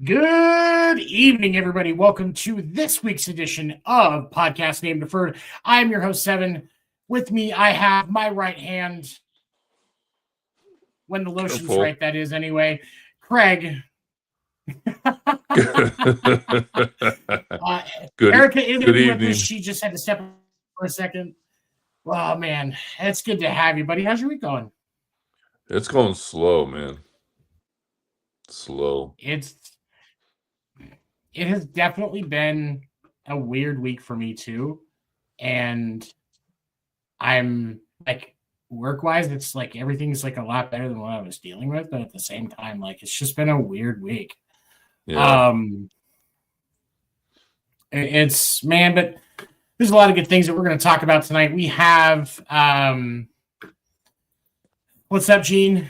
Good evening, everybody. Welcome to this week's edition of Podcast Name Deferred. I'm your host, Seven. With me, I have my right hand, when the lotion's Careful. right, that is, anyway, Craig. Good, Erika isn't good with us. evening. She just had to step up for a second. Oh, man. It's good to have you, buddy. How's your week going? It's going slow, man. Slow. It has definitely been a weird week for me, too. And I'm like, work-wise, it's like everything's like a lot better than what I was dealing with, but at the same time, like it's just been a weird week. Yeah. It's man, but there's a lot of good things that we're going to talk about tonight. We have what's up, Gene?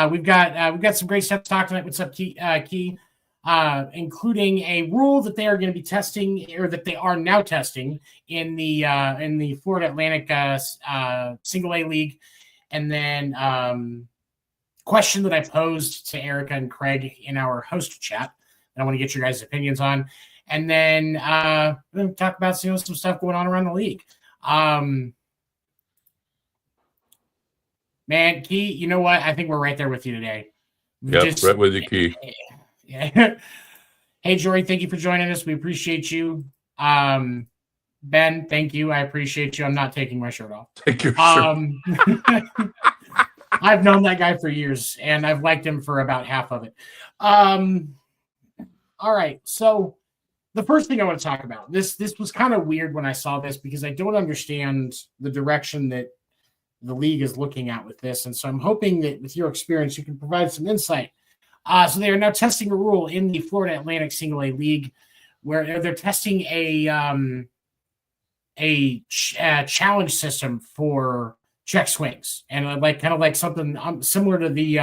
We've got some great stuff to talk tonight. What's up, Key? Including a rule that they are going to be testing, or that they are now testing in the Florida Atlantic Single A League, and then question that I posed to Erika and Craig in our host chat that I want to get your guys' opinions on, and then we're going to talk about some stuff going on around the league. Man, Key, you know what? I think we're right there with you today. Yep, right with you, Key. Yeah. Hey, Jory, thank you for joining us. We appreciate you. Ben, thank you. I appreciate you. I'm not taking my shirt off. Take your shirt. I've known that guy for years, and I've liked him for about half of it. All right, so the first thing I want to talk about, this was kind of weird when I saw this, because I don't understand the direction that the league is looking at with this, and so I'm hoping that with your experience, you can provide some insight. So they are now testing a rule in the Florida Atlantic Single A League where they're testing a challenge system for check swings, and kind of like something similar to the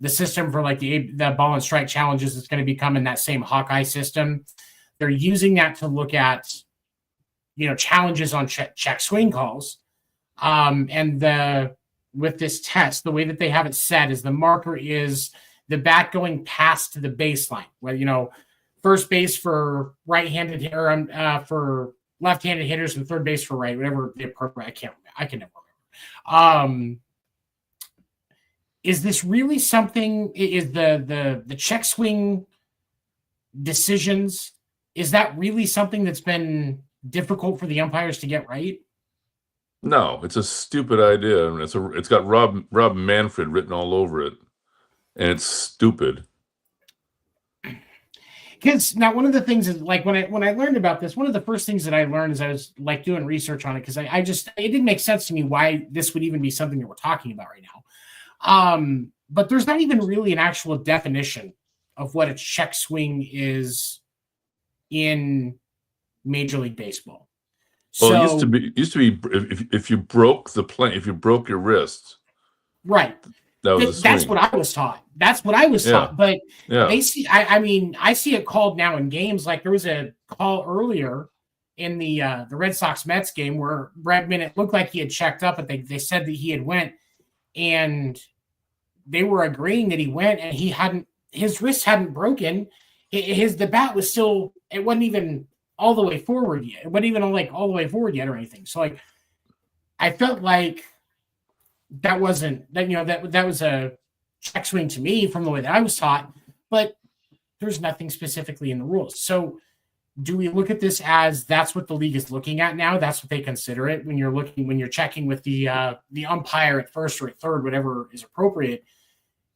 system for like the ball and strike challenges that's going to become in that same Hawkeye system. They're using that to look at challenges on check swing calls, and with this test, the way that they have it set is the marker is the bat going past the baseline. Well, first base for right-handed hitter, for left-handed hitters, and third base for right, whatever the appropriate. I can never remember. Is this really something? Is the check swing decisions? Is that really something that's been difficult for the umpires to get right? No, it's a stupid idea. I mean, it's got Rob Manfred written all over it, and it's stupid. Because now one of the things is, like, when I learned about this, one of the first things that I learned is I was like doing research on it, because it didn't make sense to me why this would even be something that we're talking about right now. But there's not even really an actual definition of what a check swing is in Major League Baseball. Well, it used to be if you broke the plane, if you broke your wrist, right? That was a swing. That's what I was taught. But they see. I see it called now in games. Like there was a call earlier in the Red Sox Mets game where Bregman, it looked like he had checked up, but they said that he had went, and they were agreeing that he went, and his wrist hadn't broken. The bat was still. It wasn't even all the way forward yet. It wasn't even like all the way forward yet or anything. So like, I felt like that wasn't that. That was a check swing to me from the way that I was taught. But there's nothing specifically in the rules. So do we look at this as that's what the league is looking at now? That's what they consider it when you're checking with the umpire at first or at third, whatever is appropriate.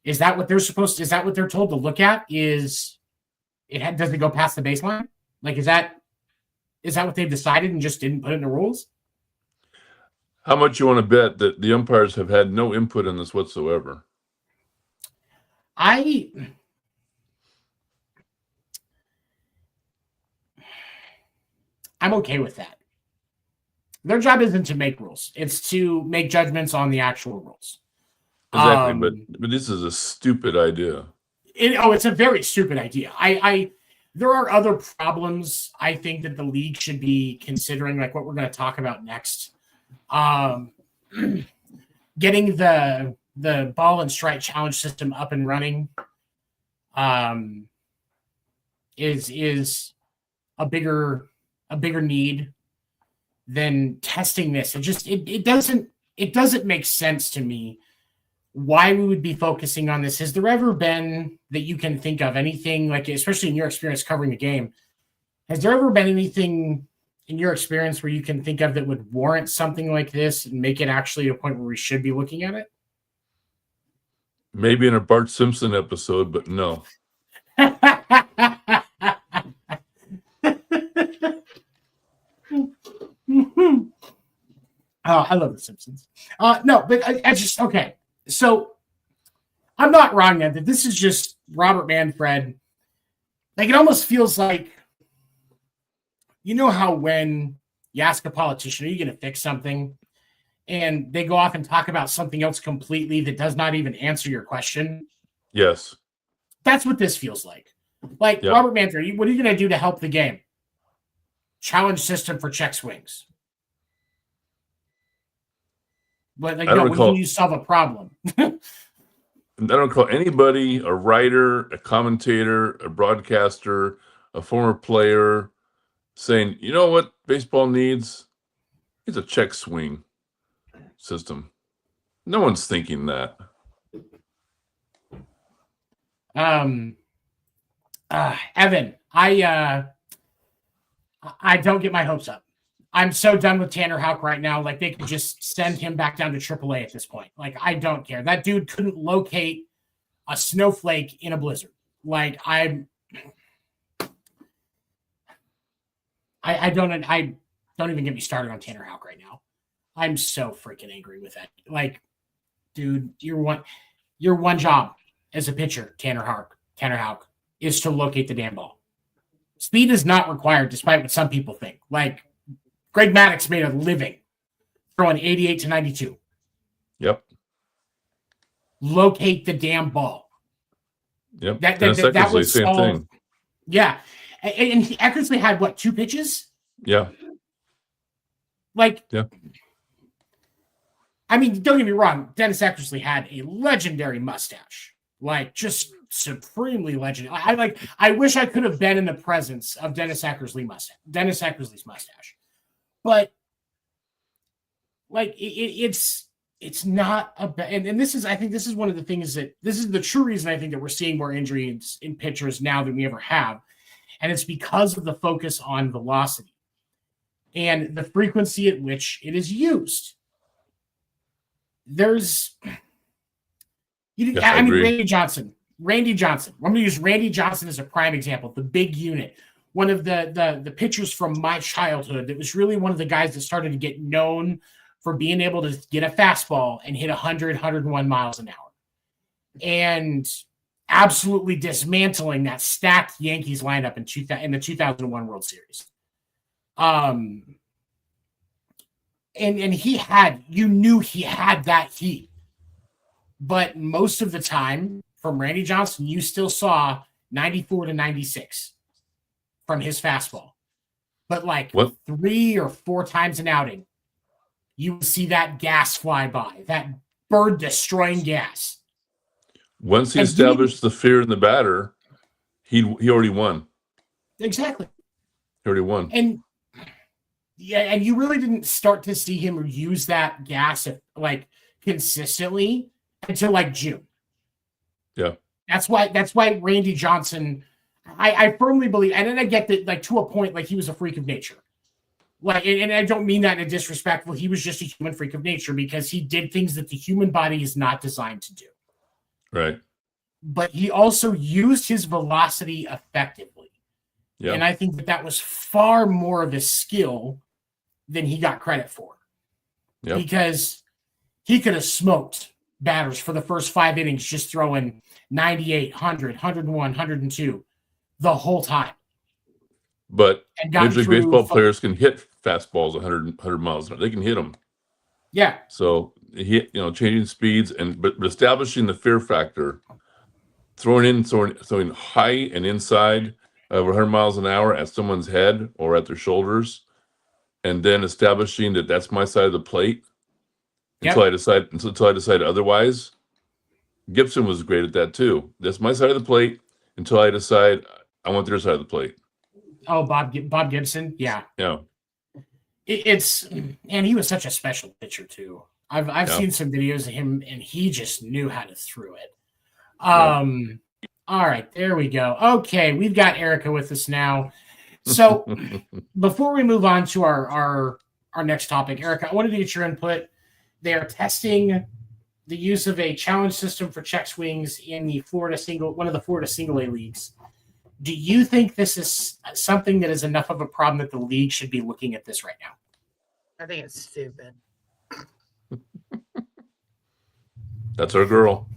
Is that what they're supposed to? Is that what they're told to look at? Does it go past the baseline? Like, is that what they've decided and just didn't put it in the rules? How much you want to bet that the umpires have had no input in this whatsoever? I'm okay with that. Their job isn't to make rules. It's to make judgments on the actual rules. Exactly, but this is a stupid idea. It's a very stupid idea. There are other problems I think that the league should be considering, like what we're going to talk about next. Getting the ball and strike challenge system up and running is a bigger need than testing this. It doesn't make sense to me why we would be focusing on this. Has there ever been that you can think of anything like, especially in your experience covering the game, has there ever been anything in your experience where you can think of that would warrant something like this and make it actually a point where we should be looking at it? Maybe in a Bart Simpson episode, but no. I love The Simpsons. No, but I just, okay. So I'm not wrong then that this is just Robert Manfred. Like, it almost feels like, you know how when you ask a politician, are you going to fix something? And they go off and talk about something else completely that does not even answer your question. Yes. That's what this feels like. Like, yep. Robert Manfred, what are you going to do to help the game? Challenge system for check swings. But like, no, when can you solve a problem? I don't recall anybody, a writer, a commentator, a broadcaster, a former player, saying, you know what baseball needs? It's a check swing system. No one's thinking that. Evan, I don't get my hopes up. I'm so done with Tanner Houck right now. Like, they could just send him back down to AAA at this point. Like, I don't care. That dude couldn't locate a snowflake in a blizzard. Like, I don't even get me started on Tanner Houck right now. I'm so freaking angry with that. Like, dude, your one job as a pitcher, Tanner Houck, is to locate the damn ball. Speed is not required, despite what some people think. Like, Greg Maddux made a living throwing 88 to 92. Yep. Locate the damn ball. Yep. That was same thing. Yeah. And Eckersley had, what, 2 pitches? Yeah. Like, yeah. I mean, don't get me wrong. Dennis Eckersley had a legendary mustache. Like, just supremely legendary. I wish I could have been in the presence of Dennis Eckersley's mustache. But like, it's not and this is, I think this is one of the things that this is the true reason I think that we're seeing more injuries in pitchers now than we ever have. And it's because of the focus on velocity and the frequency at which it is used. Randy Johnson. I'm going to use Randy Johnson as a prime example, the big unit. One of the pitchers from my childhood that was really one of the guys that started to get known for being able to get a fastball and hit 100, 101 miles an hour. And absolutely dismantling that stacked Yankees lineup in the 2001 World Series. And you knew he had that heat. But most of the time, from Randy Johnson, you still saw 94 to 96 from his fastball. But like 3 or 4 times an outing, you would see that gas fly by, that bird-destroying gas. Once he established the fear in the batter, he already won. Exactly. He already won. And you really didn't start to see him use that gas like consistently until like June. Yeah. That's why Randy Johnson, I firmly believe, and then I get that, like, to a point, like, he was a freak of nature. Like, and I don't mean that in a disrespectful, he was just a human freak of nature because he did things that the human body is not designed to do. Right. But he also used his velocity effectively. Yeah. And I think that was far more of a skill than he got credit for. Yeah. Because he could have smoked batters for the first 5 innings, just throwing 98, 100, 101, 102 the whole time. But Major League Baseball players can hit fastballs 100 miles an hour. They can hit them. Yeah. So changing speeds but establishing the fear factor, throwing high and inside over 100 miles an hour at someone's head or at their shoulders, and then establishing that that's my side of the plate until I decide otherwise. Gibson was great at that too. That's my side of the plate. until I decide I want their side of the plate. Oh, Bob Gibson, yeah. And he was such a special pitcher too. I've seen some videos of him, and he just knew how to throw it. All right, there we go. Okay, we've got Erika with us now. So before we move on to our next topic, Erika, I wanted to get your input. They are testing the use of a challenge system for check swings in the one of the Florida single A leagues. Do you think this is something that is enough of a problem that the league should be looking at this right now? I think it's stupid. That's our girl.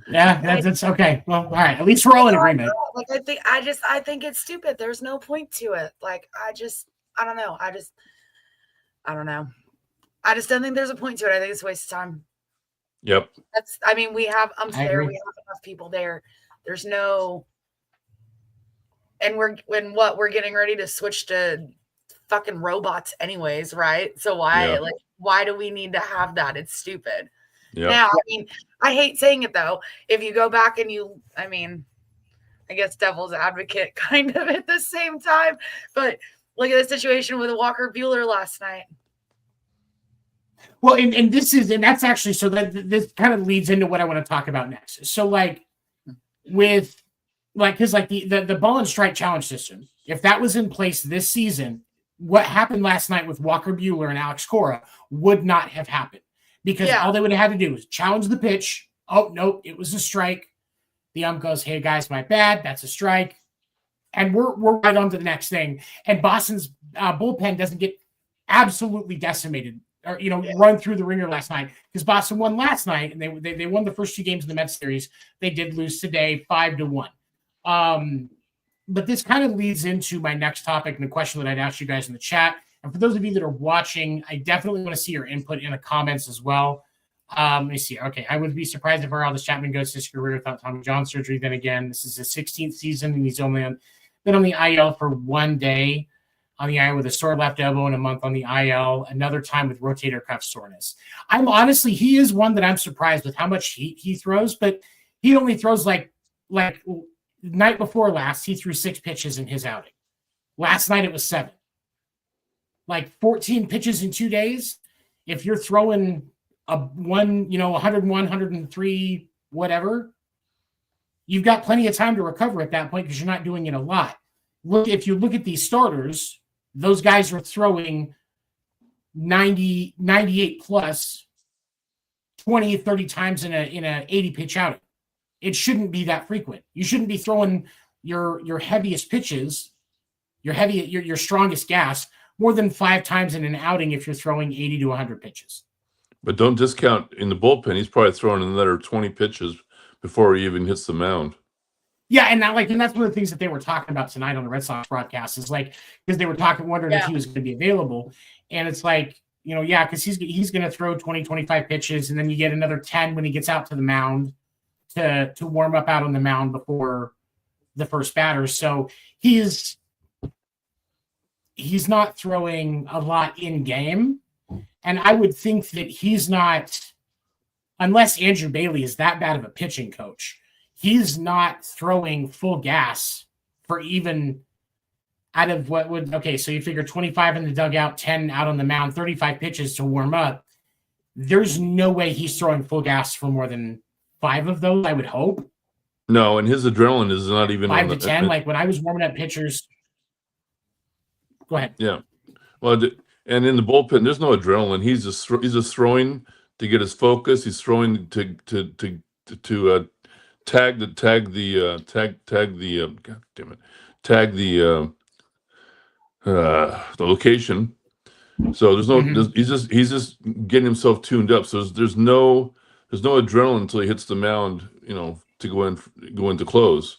Yeah, that's okay. Well, all right. At least we're all in agreement. Like I think it's stupid. There's no point to it. Like I don't know. I don't know. I just don't think there's a point to it. I think it's a waste of time. Yep. We have umps there. We have enough people there. There's no, and we're getting ready to switch to fucking robots anyways, right? So why do we need to have that? It's stupid. Yep. Now, I hate saying it though. If you go back and I guess devil's advocate kind of at the same time, but look at the situation with Walker Buehler last night. Well, and that's actually, so that this kind of leads into what I want to talk about next. So because the ball and strike challenge system, if that was in place this season, what happened last night with Walker Buehler and Alex Cora would not have happened, because all they would have had to do was challenge the pitch. Oh, nope, it was a strike. The ump goes, hey guys, my bad, that's a strike. And we're right on to the next thing. And Boston's bullpen doesn't get absolutely decimated or run through the ringer last night, because Boston won last night and they won the first 2 games in the Mets series. They did lose today 5-1. But this kind of leads into my next topic and the question that I'd ask you guys in the chat. And for those of you that are watching, I definitely want to see your input in the comments as well. Let me see. Okay, I would be surprised if Aroldis Chapman goes to his career without Tommy John surgery. Then again, this is his 16th season, and he's only been on the IL for 1 day on the IL with a sore left elbow and a month on the IL, another time with rotator cuff soreness. He is one that I'm surprised with how much he throws, but he only throws like night before last, he threw 6 pitches in his outing. Last night it was 7. 14 pitches in 2 days. If you're throwing 101, 103, whatever, you've got plenty of time to recover at that point because you're not doing it a lot. If you look at these starters, those guys are throwing 90, 98 plus 20, 30 times in a 80 pitch outing. It shouldn't be that frequent. You shouldn't be throwing your heaviest pitches, your strongest gas more than 5 times in an outing if you're throwing 80 to 100 pitches. But don't discount in the bullpen. He's probably throwing another 20 pitches before he even hits the mound. Yeah, and that's one of the things that they were talking about tonight on the Red Sox broadcast is because they were wondering if he was going to be available. And it's because he's going to throw 20, 25 pitches, and then you get another 10 when he gets out to the mound to warm up out on the mound before the first batter. So he's not throwing a lot in game. And I would think that he's not, unless Andrew Bailey is that bad of a pitching coach, he's not throwing full gas for even out of so you figure 25 in the dugout, 10 out on the mound, 35 pitches to warm up. There's no way he's throwing full gas for more than 5 of those, I would hope. No, and his adrenaline is not even 5 to 10. When I was warming up pitchers. Go ahead. Yeah. Well, and in the bullpen, there's no adrenaline. He's just throwing to get his focus. He's throwing to tag the location. So there's no he's just getting himself tuned up. So there's no adrenaline until he hits the mound, to go into close.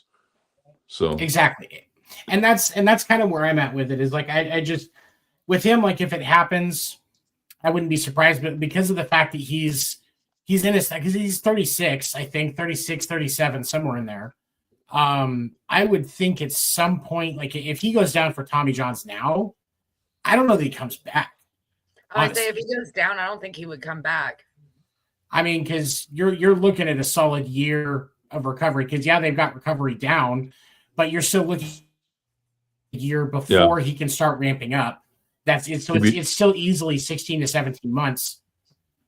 So exactly. And that's kind of where I'm at with it, is I just, with him, if it happens, I wouldn't be surprised, but because of the fact that he's in his, because he's 36, I think 36, 37, somewhere in there. I would think at some point, if he goes down for Tommy John's now, I don't know that he comes back. I would say if he goes down, I don't think he would come back. Because you're looking at a solid year of recovery because they've got recovery down, but you're still looking a year before he can start ramping up. That's it. So it's still easily 16 to 17 months.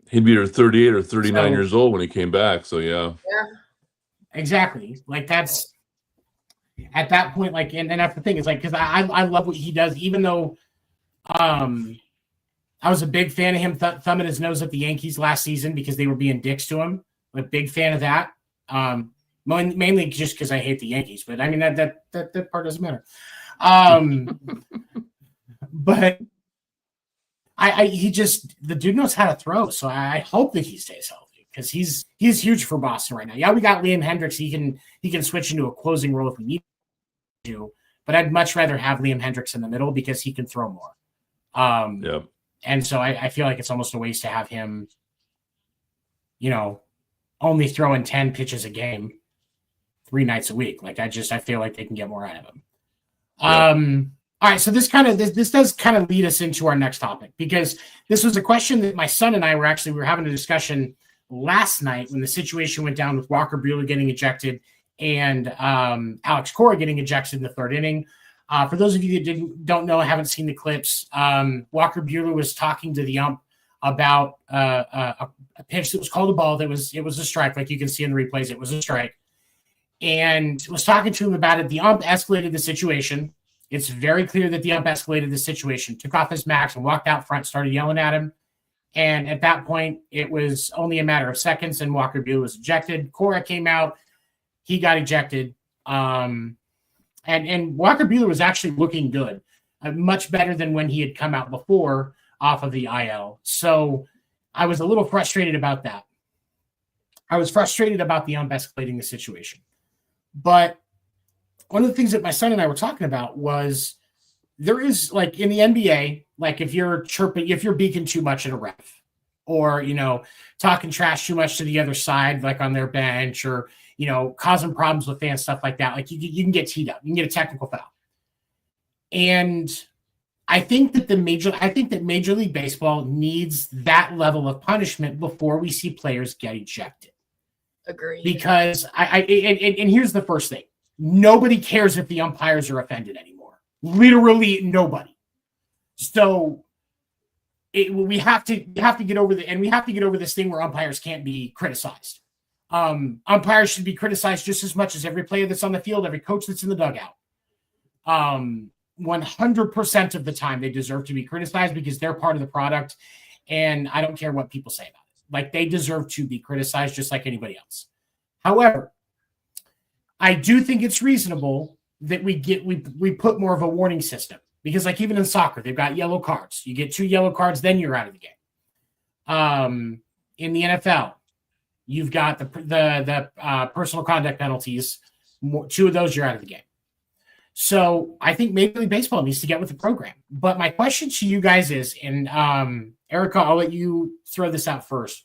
He'd be 38 or 39 years old when he came back. So yeah, exactly. Like that's at that point. Like, and that's the thing is like because I love what he does, even though I was a big fan of him thumbing his nose at the Yankees last season because they were being dicks to him. I'm a big fan of that. Mainly just because I hate the Yankees, but I mean that part doesn't matter. But the dude knows how to throw, so I hope that he stays healthy because he's huge for Boston right now. Yeah, we got Liam Hendricks. He can switch into a closing role if we need to, but I'd much rather have Liam Hendricks in the middle because he can throw more. And so I feel like it's almost a waste to have him, only throwing 10 pitches a game 3 nights a week. Like I feel like they can get more out of him. All right, so this does kind of lead us into our next topic because this was a question that my son and I were having a discussion last night when the situation went down with Walker Buehler getting ejected and Alex Cora getting ejected in the 3rd inning. For those of you that don't know, haven't seen the clips, Walker Buehler was talking to the ump about a pitch that was called a ball. It was a strike, like you can see in the replays. It was a strike, and was talking to him about it. The ump escalated the situation. It's very clear that the ump escalated the situation, took off his max and walked out front, started yelling at him. And at that point, it was only a matter of seconds, and Walker Buehler was ejected. Cora came out. He got ejected. And Walker Buehler was actually looking good, much better than when he had come out before off of the IL. So I was a little frustrated about that. I was frustrated about the ump escalating the situation. But one of the things that my son and I were talking about was there is, like, in the NBA, like if you're beaking too much at a ref or, talking trash too much to the other side, like on their bench or, causing problems with fans, stuff like that, like you can get teed up, you can get a technical foul. And I think that Major League Baseball needs that level of punishment before we see players get ejected. Agreed. Because and here's the first thing. Nobody cares if the umpires are offended anymore. Literally nobody. So we have to get over this thing where umpires can't be criticized. Umpires should be criticized just as much as every player that's on the field, every coach that's in the dugout. 100% of the time they deserve to be criticized because they're part of the product, and I don't care what people say about it. Like, they deserve to be criticized just like anybody else. However, I do think it's reasonable that we put more of a warning system because, like, even in soccer, they've got yellow cards. You get 2 yellow cards, then you're out of the game. In the NFL, you've got the personal conduct penalties. 2 of those, you're out of the game. So I think Major League Baseball needs to get with the program. But my question to you guys is, and Erika, I'll let you throw this out first.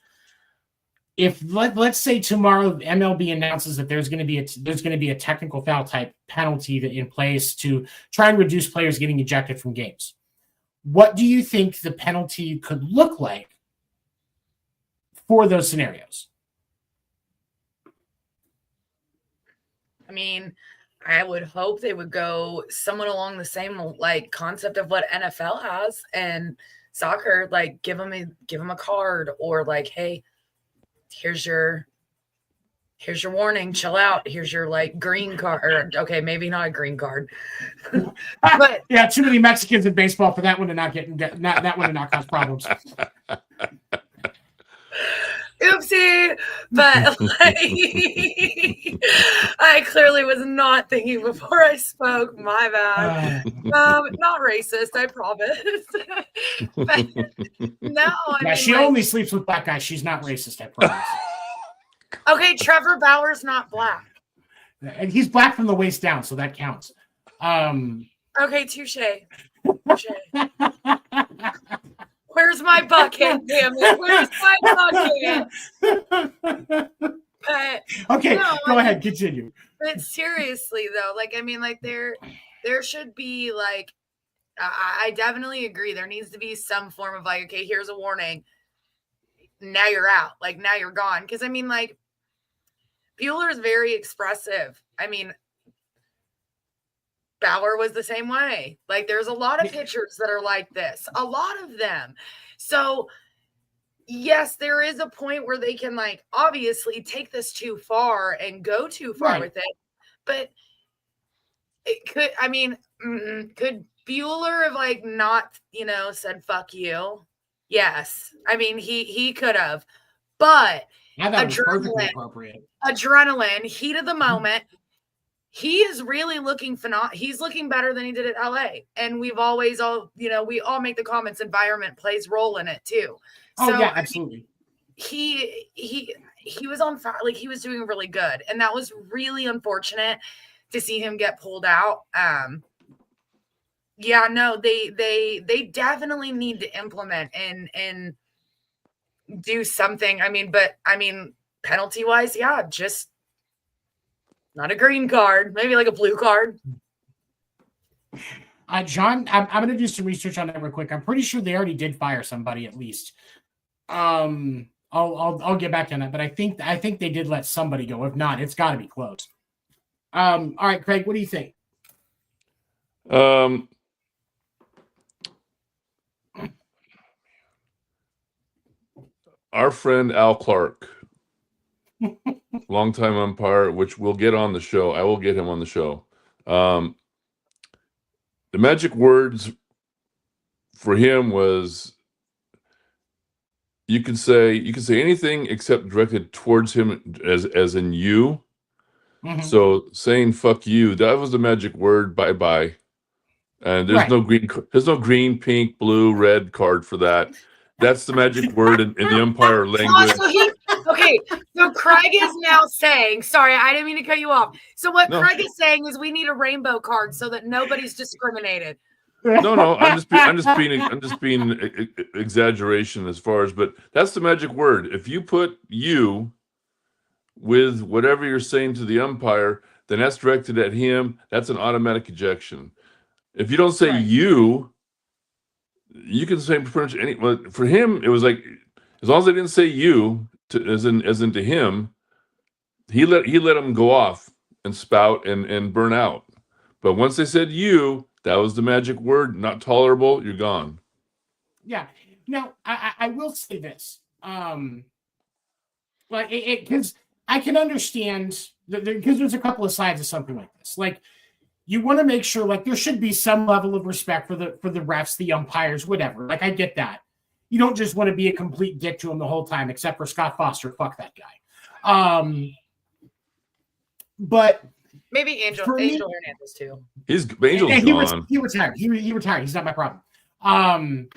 If let's say tomorrow MLB announces that there's going to be a technical foul type penalty in place to try and reduce players getting ejected from games, what do you think the penalty could look like for those scenarios? I mean, I would hope they would go somewhat along the same concept of what NFL has and soccer, like give them a card or like, hey, here's your warning, chill out. Here's your green card. Okay, maybe not a green card. But yeah, too many Mexicans in baseball for that one to not cause problems. Oopsie, but I clearly was not thinking before I spoke. My bad. Not racist, I promise. But no, she only sleeps with black guys. She's not racist, I promise. Okay, Trevor Bauer's not black, and he's black from the waist down, so that counts. Okay, touche. Where's my bucket? Damn it. Where's my bucket? Okay, go ahead. Continue. But seriously, though, there should be, I definitely agree. There needs to be some form of, okay, here's a warning. Now you're out. Now you're gone. Because, Bueller is very expressive. I mean, Bauer was the same way. Like, there's a lot of pitchers that are like this, a lot of them. So, yes, there is a point where they can, like, obviously take this too far and go too far with it. But it could, I mean, could Bueller have, like, not, you know, said, fuck you? Yes. I mean, he could have. But adrenaline, heat of the moment. He is really looking phenomenal. He's looking better than he did at LA. And we've always we all make the comments, environment plays role in it too. Oh, so, yeah, absolutely. He was on fire. Like, he was doing really good. And that was really unfortunate to see him get pulled out. Yeah, no, they definitely need to implement and do something. I mean, penalty wise, yeah, just not a green card, maybe like a blue card. John, I'm going to do some research on that real quick. I'm pretty sure they already did fire somebody at least. I'll get back on that, but I think they did let somebody go. If not, it's got to be close. All right, Craig, what do you think? Our friend Al Clark, longtime umpire, which we'll get on the show. I will get him on the show. The magic words for him was you can say anything except directed towards him as in you. Mm-hmm. So saying "fuck you," that was the magic word. Bye bye. And there's no green, pink, blue, red card for that. That's the magic word in the umpire language. So Craig is now saying, sorry, I didn't mean to cut you off. So what Craig is saying is we need a rainbow card so that nobody's discriminated. No, I'm just being exaggeration as far as, but that's the magic word. If you put "you" with whatever you're saying to the umpire, then that's directed at him. That's an automatic ejection. If you don't say "you," you can say pretty much any. Well, for him, it was like as long as they didn't say "you" as in to him, he let him go off and spout and burn out. But once they said "you," that was the magic word. Not tolerable. You're gone. Yeah. Now I will say this. Like because I can understand because there's a couple of sides of something like this. Like, you want to make sure, like, there should be some level of respect for the refs, the umpires, whatever. Like, I get that. You don't just want to be a complete dick to him the whole time, except for Scott Foster. Fuck that guy. But maybe Angel Hernandez too. Angel's gone. He retired. He retired. He's not my problem.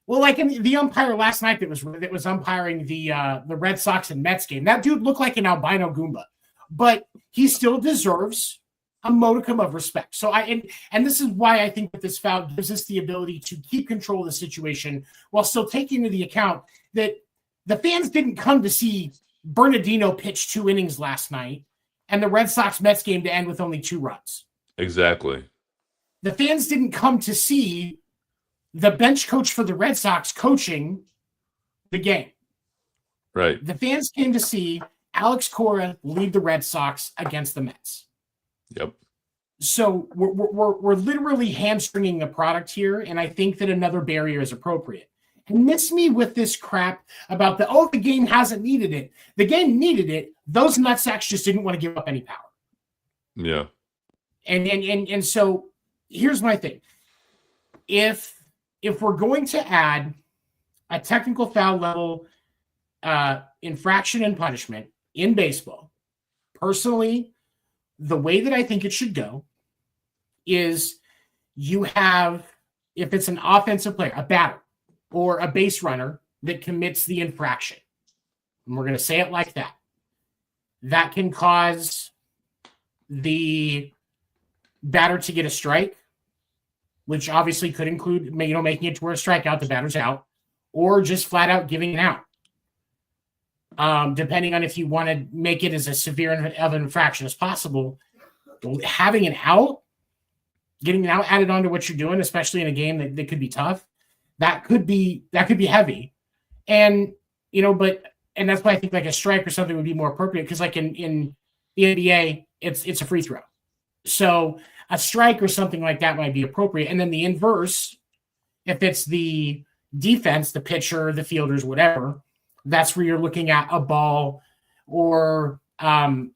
Well, like in the umpire last night that was umpiring the Red Sox and Mets game, that dude looked like an albino Goomba, but he still deserves a modicum of respect. So and this is why I think that this foul gives us the ability to keep control of the situation while still taking into the account that the fans didn't come to see Bernardino pitch 2 innings last night and the Red Sox Mets game to end with only 2 runs. Exactly. The fans didn't come to see the bench coach for the Red Sox coaching the game. Right. The fans came to see Alex Cora lead the Red Sox against the Mets. Yep. So we're literally hamstringing the product here, and I think that another barrier is appropriate. And miss me with this crap about the game hasn't needed it. The game needed it. Those nutsacks just didn't want to give up any power. Yeah. And so here's my thing. If we're going to add a technical foul level infraction and punishment in baseball, personally, the way that I think it should go is you have, if it's an offensive player, a batter or a base runner that commits the infraction, and we're going to say it like that, that can cause the batter to get a strike, which obviously could include, making it to where a strikeout, the batter's out, or just flat out giving it out. Depending on if you want to make it as a severe of an infraction as possible, having an out, getting an out added onto what you're doing, especially in a game that could be tough, that could be heavy. And, and that's why I think like a strike or something would be more appropriate. Because like in The NBA, it's a free throw. So a strike or something like that might be appropriate. And then the inverse, if it's the defense, the pitcher, the fielders, whatever, that's where you're looking at a ball or a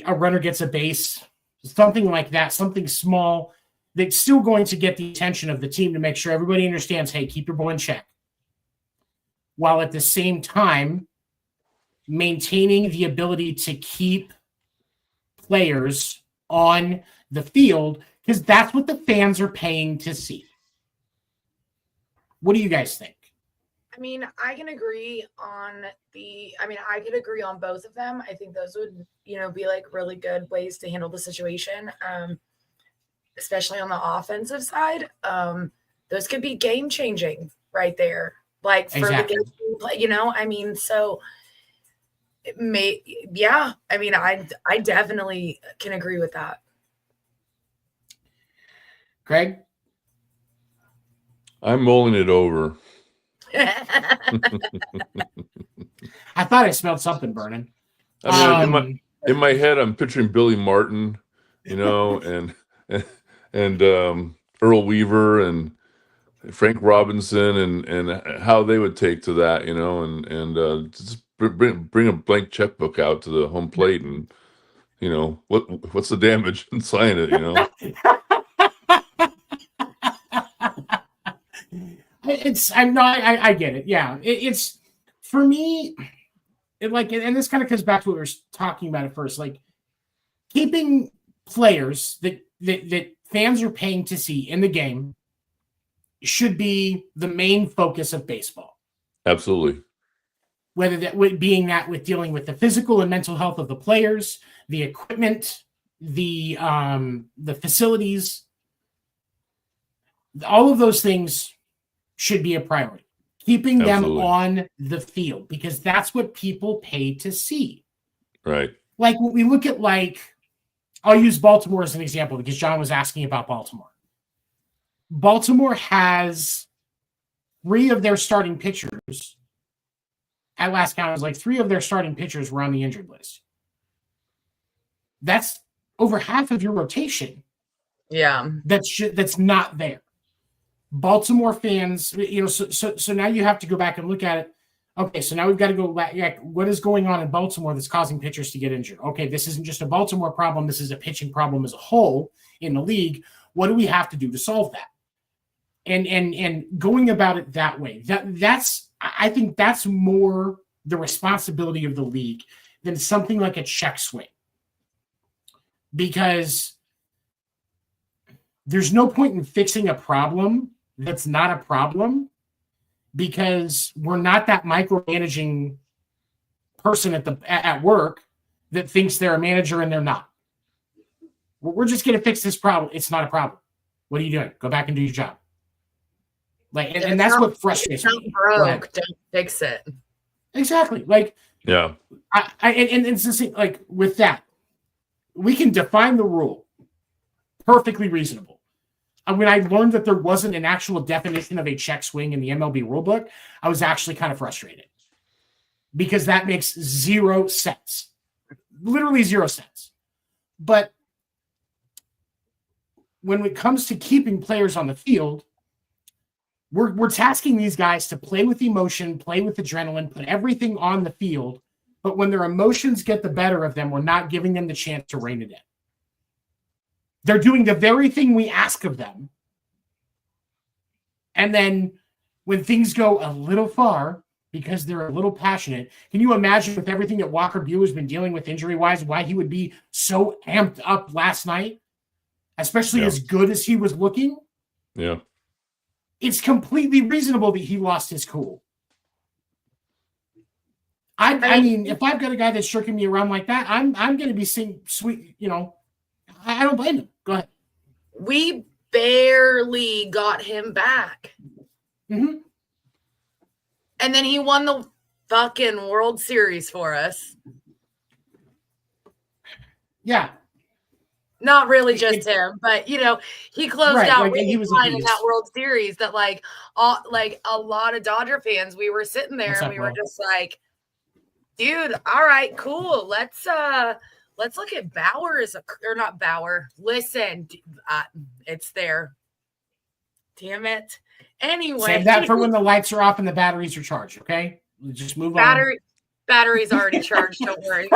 runner gets a base, something like that, something small that's still going to get the attention of the team to make sure everybody understands, hey, keep your ball in check. While at the same time, maintaining the ability to keep players on the field, because that's what the fans are paying to see. What do you guys think? I mean, I can agree on both of them. I think those would, be like really good ways to handle the situation. Especially on the offensive side. Those could be game changing right there. Like for the game play, so it may, I definitely can agree with that. Greg? I'm mulling it over. I thought I smelled something burning. In my head, I'm picturing Billy Martin, and Earl Weaver and Frank Robinson and how they would take to that, and just bring a blank checkbook out to the home plate and, what's the damage and sign it, I get it. Yeah. It's for me, and this kind of comes back to what we were talking about at first, like keeping players that fans are paying to see in the game should be the main focus of baseball. Absolutely. Whether that with dealing with the physical and mental health of the players, the equipment, the facilities, all of those things should be a priority. Keeping them on the field, because that's what people pay to see. Right. Like when we look at I'll use Baltimore as an example because John was asking about Baltimore. Baltimore has 3 of their starting pitchers. At last count, it was 3 of their starting pitchers were on the injured list. That's over half of your rotation. Yeah. That's not there. Baltimore fans, so now you have to go back and look at it. Okay, so now we've got to go back. What is going on in Baltimore that's causing pitchers to get injured? Okay, this isn't just a Baltimore problem. This is a pitching problem as a whole in the league. What do we have to do to solve that? And going about it that way, I think that's more the responsibility of the league than something like a check swing. Because there's no point in fixing a problem that's not a problem, because we're not that micromanaging person at work that thinks they're a manager and they're not. We're just going to fix this problem. It's not a problem. What are you doing? Go back and do your job. And that's what frustrates me. Broke, don't fix it. Exactly. Yeah. And it's the same, with that, we can define the rule. Perfectly reasonable. And when I learned that there wasn't an actual definition of a check swing in the MLB rulebook, I was actually kind of frustrated because that makes 0 sense. Literally 0 sense. But when it comes to keeping players on the field, we're tasking these guys to play with emotion, play with adrenaline, put everything on the field. But when their emotions get the better of them, we're not giving them the chance to rein it in. They're doing the very thing we ask of them. And then when things go a little far, because they're a little passionate, can you imagine with everything that Walker Buehler has been dealing with injury-wise, why he would be so amped up last night, especially as good as he was looking? Yeah. It's completely reasonable that he lost his cool. I mean, if I've got a guy that's jerking me around like that, I'm going to be sweet, I don't blame him. Go ahead. We barely got him back. Mm-hmm. And then he won the fucking World Series for us. Yeah. Not really just him, but he closed out really fine in that World Series that a lot of Dodger fans, we were sitting there and we were just like, dude, all right, cool. Let's let's look at Bauer or not Bauer. Listen, it's there. Damn it. Anyway. Save that for when the lights are off and the batteries are charged, okay? We'll just move on. Battery's already charged, don't worry.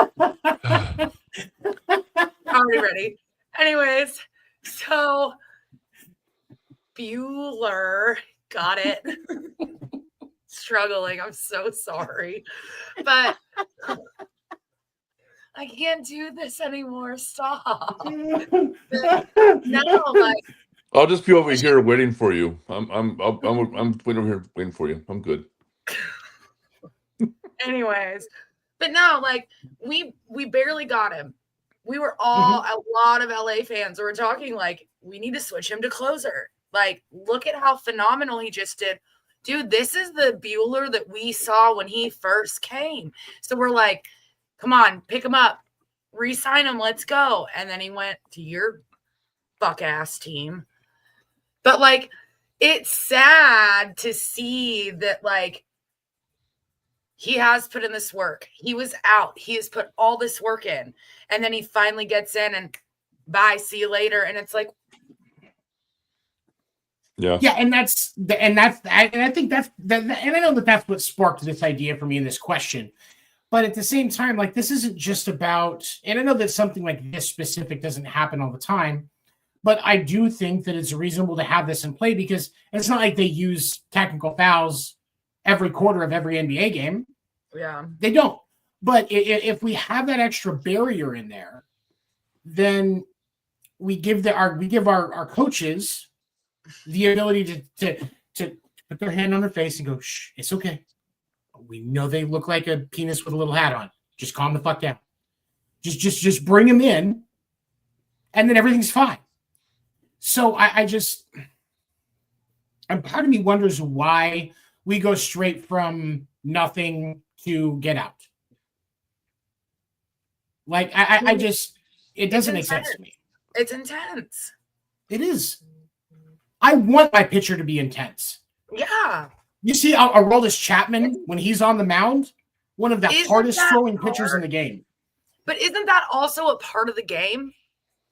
Already ready. Anyways, so Bueller, got it. Struggling. I'm so sorry. But I can't do this anymore. Stop. No, like I'll just be over here waiting for you. I'm waiting over here waiting for you. I'm good. Anyways, but no, like we barely got him. We were all a lot of LA fans were talking like we need to switch him to closer. Like, look at how phenomenal he just did. Dude, this is the Bueller that we saw when he first came. So we're like, come on, pick him up, re-sign him, let's go. And then he went to your fuck ass team. But like, it's sad to see that like he has put in this work. He was out. He has put all this work in. And then he finally gets in and bye, see you later. And it's like, yeah. And I think and I know that's what sparked this idea for me in this question. But at the same time, like, this isn't just about, and I know that something like this specific doesn't happen all the time, but I do think that it's reasonable to have this in play because it's not like they use technical fouls every quarter of every NBA game. Yeah. They don't. But if we have that extra barrier in there, then we give our coaches the ability to put their hand on their face and go, shh, it's okay. We know they look like a penis with a little hat on. Just calm the fuck down. Just bring them in, and then everything's fine. So and part of me wonders why we go straight from nothing to get out. Like, it doesn't make sense to me. It's intense. It is. I want my pitcher to be intense. Yeah. You see Aroldis Chapman, when he's on the mound, one of the hardest throwing pitchers in the game. But isn't that also a part of the game?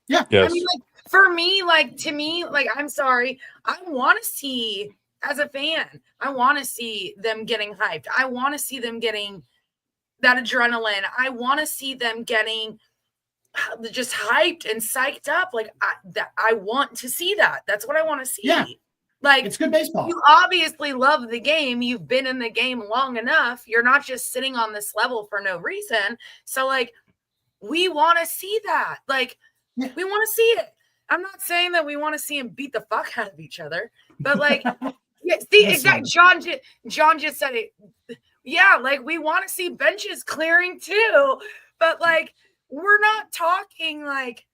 Yeah. Yes. I mean, like, for me, like, to me, like, I'm sorry. I want to see, as a fan, I want to see them getting hyped. I want to see them getting that adrenaline. I want to see them getting just hyped and psyched up. Like, I want to see that. That's what I want to see. Yeah. Like, it's good baseball. You obviously love the game. You've been in the game long enough. You're not just sitting on this level for no reason. So, like, we want to see that. Like, we want to see it. I'm not saying that we want to see them beat the fuck out of each other, but like, yeah, see, exactly. John just said it. Yeah, like, we want to see benches clearing too, but like, we're not talking like,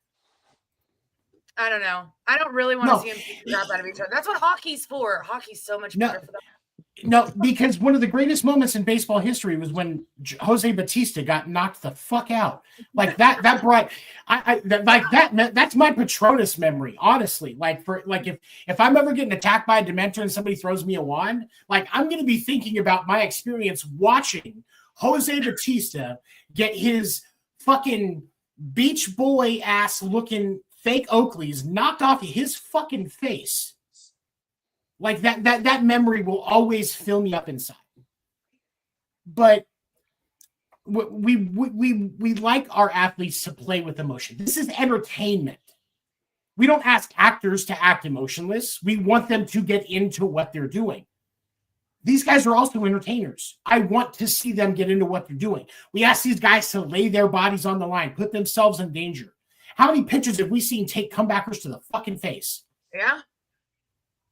I don't know. I don't really want to see them beat the crap out of each other. That's what hockey's for. Hockey's so much better for that. No, because one of the greatest moments in baseball history was when Jose Bautista got knocked the fuck out. Like that brought that's my Patronus memory, honestly. Like, if I'm ever getting attacked by a Dementor and somebody throws me a wand, like, I'm going to be thinking about my experience watching Jose Bautista get his fucking Beach Boy ass looking fake Oakleys knocked off of his fucking face. Like, that memory will always fill me up inside. But we like our athletes to play with emotion. This is entertainment. We don't ask actors to act emotionless. We want them to get into what they're doing. These guys are also entertainers. I want to see them get into what they're doing. We ask these guys to lay their bodies on the line, put themselves in danger. How many pitchers have we seen take comebackers to the fucking face? Yeah.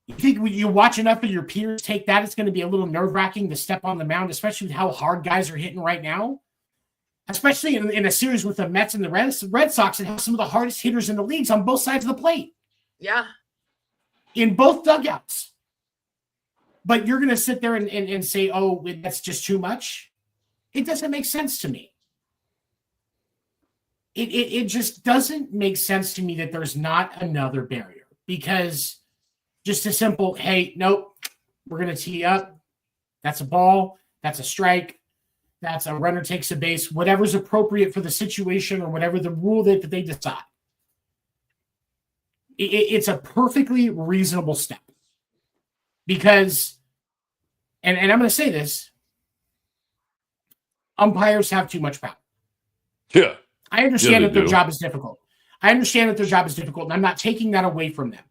You think when you watch enough of your peers take that, it's going to be a little nerve-wracking to step on the mound, especially with how hard guys are hitting right now? Especially in a series with the Mets and the Red Sox, that have some of the hardest hitters in the leagues on both sides of the plate. Yeah. In both dugouts. But you're going to sit there and say, oh, that's just too much? It doesn't make sense to me. It just doesn't make sense to me that there's not another barrier. Because just a simple, hey, nope, we're going to tee up. That's a ball. That's a strike. That's a runner takes a base, whatever's appropriate for the situation or whatever the rule that they decide. It's a perfectly reasonable step. Because, and I'm going to say this, umpires have too much power. Yeah. I understand that their job is difficult. And I'm not taking that away from them.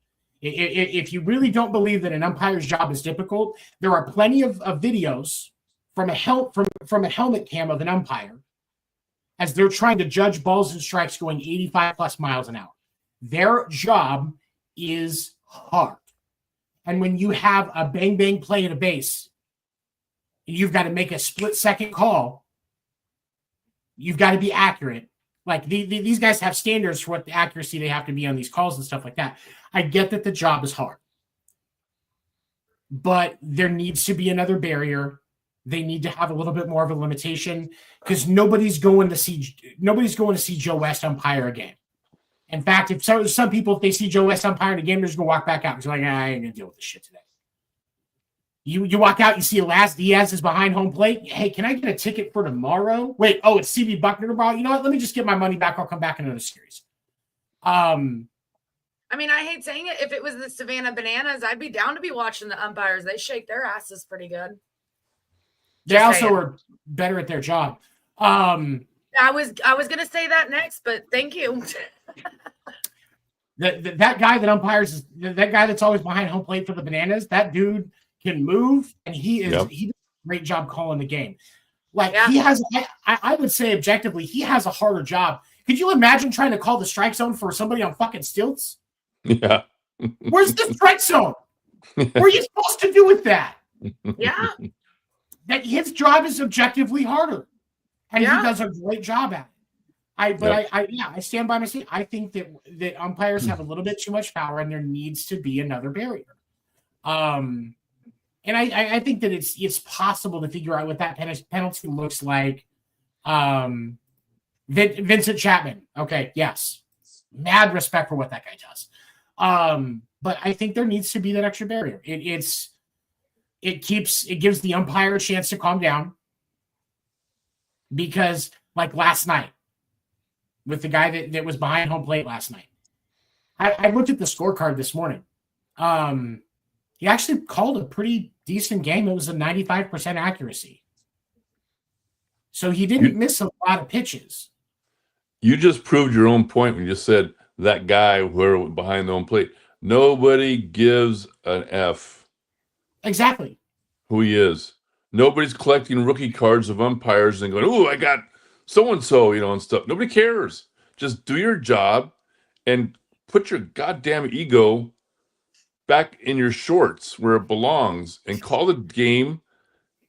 If you really don't believe that an umpire's job is difficult, there are plenty of videos from a helmet cam of an umpire as they're trying to judge balls and strikes going 85 plus miles an hour. Their job is hard. And when you have a bang play at a base, you've got to make a split-second call. You've got to be accurate. Like these guys have standards for what the accuracy they have to be on these calls and stuff like that. I get that the job is hard, but there needs to be another barrier. They need to have a little bit more of a limitation because nobody's going to see Joe West umpire a game. In fact, if some people, if they see Joe West umpiring a game, they're just gonna walk back out because like, I ain't gonna deal with this shit today. You walk out, you see Las Diaz is behind home plate. Hey, can I get a ticket for tomorrow? Wait, it's CB Buckner tomorrow. You know what? Let me just get my money back. I'll come back in another series. I mean, I hate saying it. If it was the Savannah Bananas, I'd be down to be watching the umpires. They shake their asses pretty good. They also are better at their job. I was gonna say that next, but thank you. that guy that umpires, that guy that's always behind home plate for the Bananas, that dude can move, and he does a great job calling the game. He has, I would say objectively, he has a harder job. Could you imagine trying to call the strike zone for somebody on fucking stilts? Yeah. Where's the strike zone? What are you supposed to do with that? Yeah. That his job is objectively harder, and he does a great job at it. I stand by my statement. I think that umpires have a little bit too much power, and there needs to be another barrier. And I think that it's possible to figure out what that penalty looks like. Vincent Chapman. Okay, yes. Mad respect for what that guy does. But I think there needs to be that extra barrier. It gives the umpire a chance to calm down. Because like last night, with the guy that was behind home plate last night, I looked at the scorecard this morning. He actually called a pretty decent game. It was a 95% accuracy. So he didn't miss a lot of pitches. You just proved your own point when you said that guy who behind the home plate. Nobody gives an F. Exactly. Who he is. Nobody's collecting rookie cards of umpires and going, "Oh, I got so-and-so," and stuff. Nobody cares. Just do your job and put your goddamn ego back in your shorts where it belongs and call the game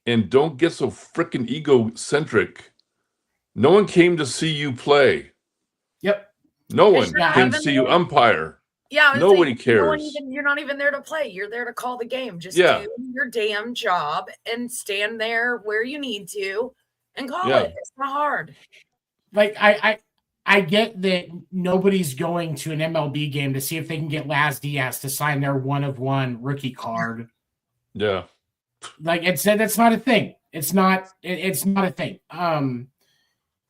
and don't get so freaking egocentric. No one came to see you play. Yep. No one came to see you umpire. Yeah. Nobody cares. You're not even there to play. You're there to call the game. Just do your damn job and stand there where you need to and call it. It's not hard. Like I get that nobody's going to an MLB game to see if they can get Las Diaz to sign their 1-of-1 rookie card. Yeah. Like that's not a thing. It's not a thing.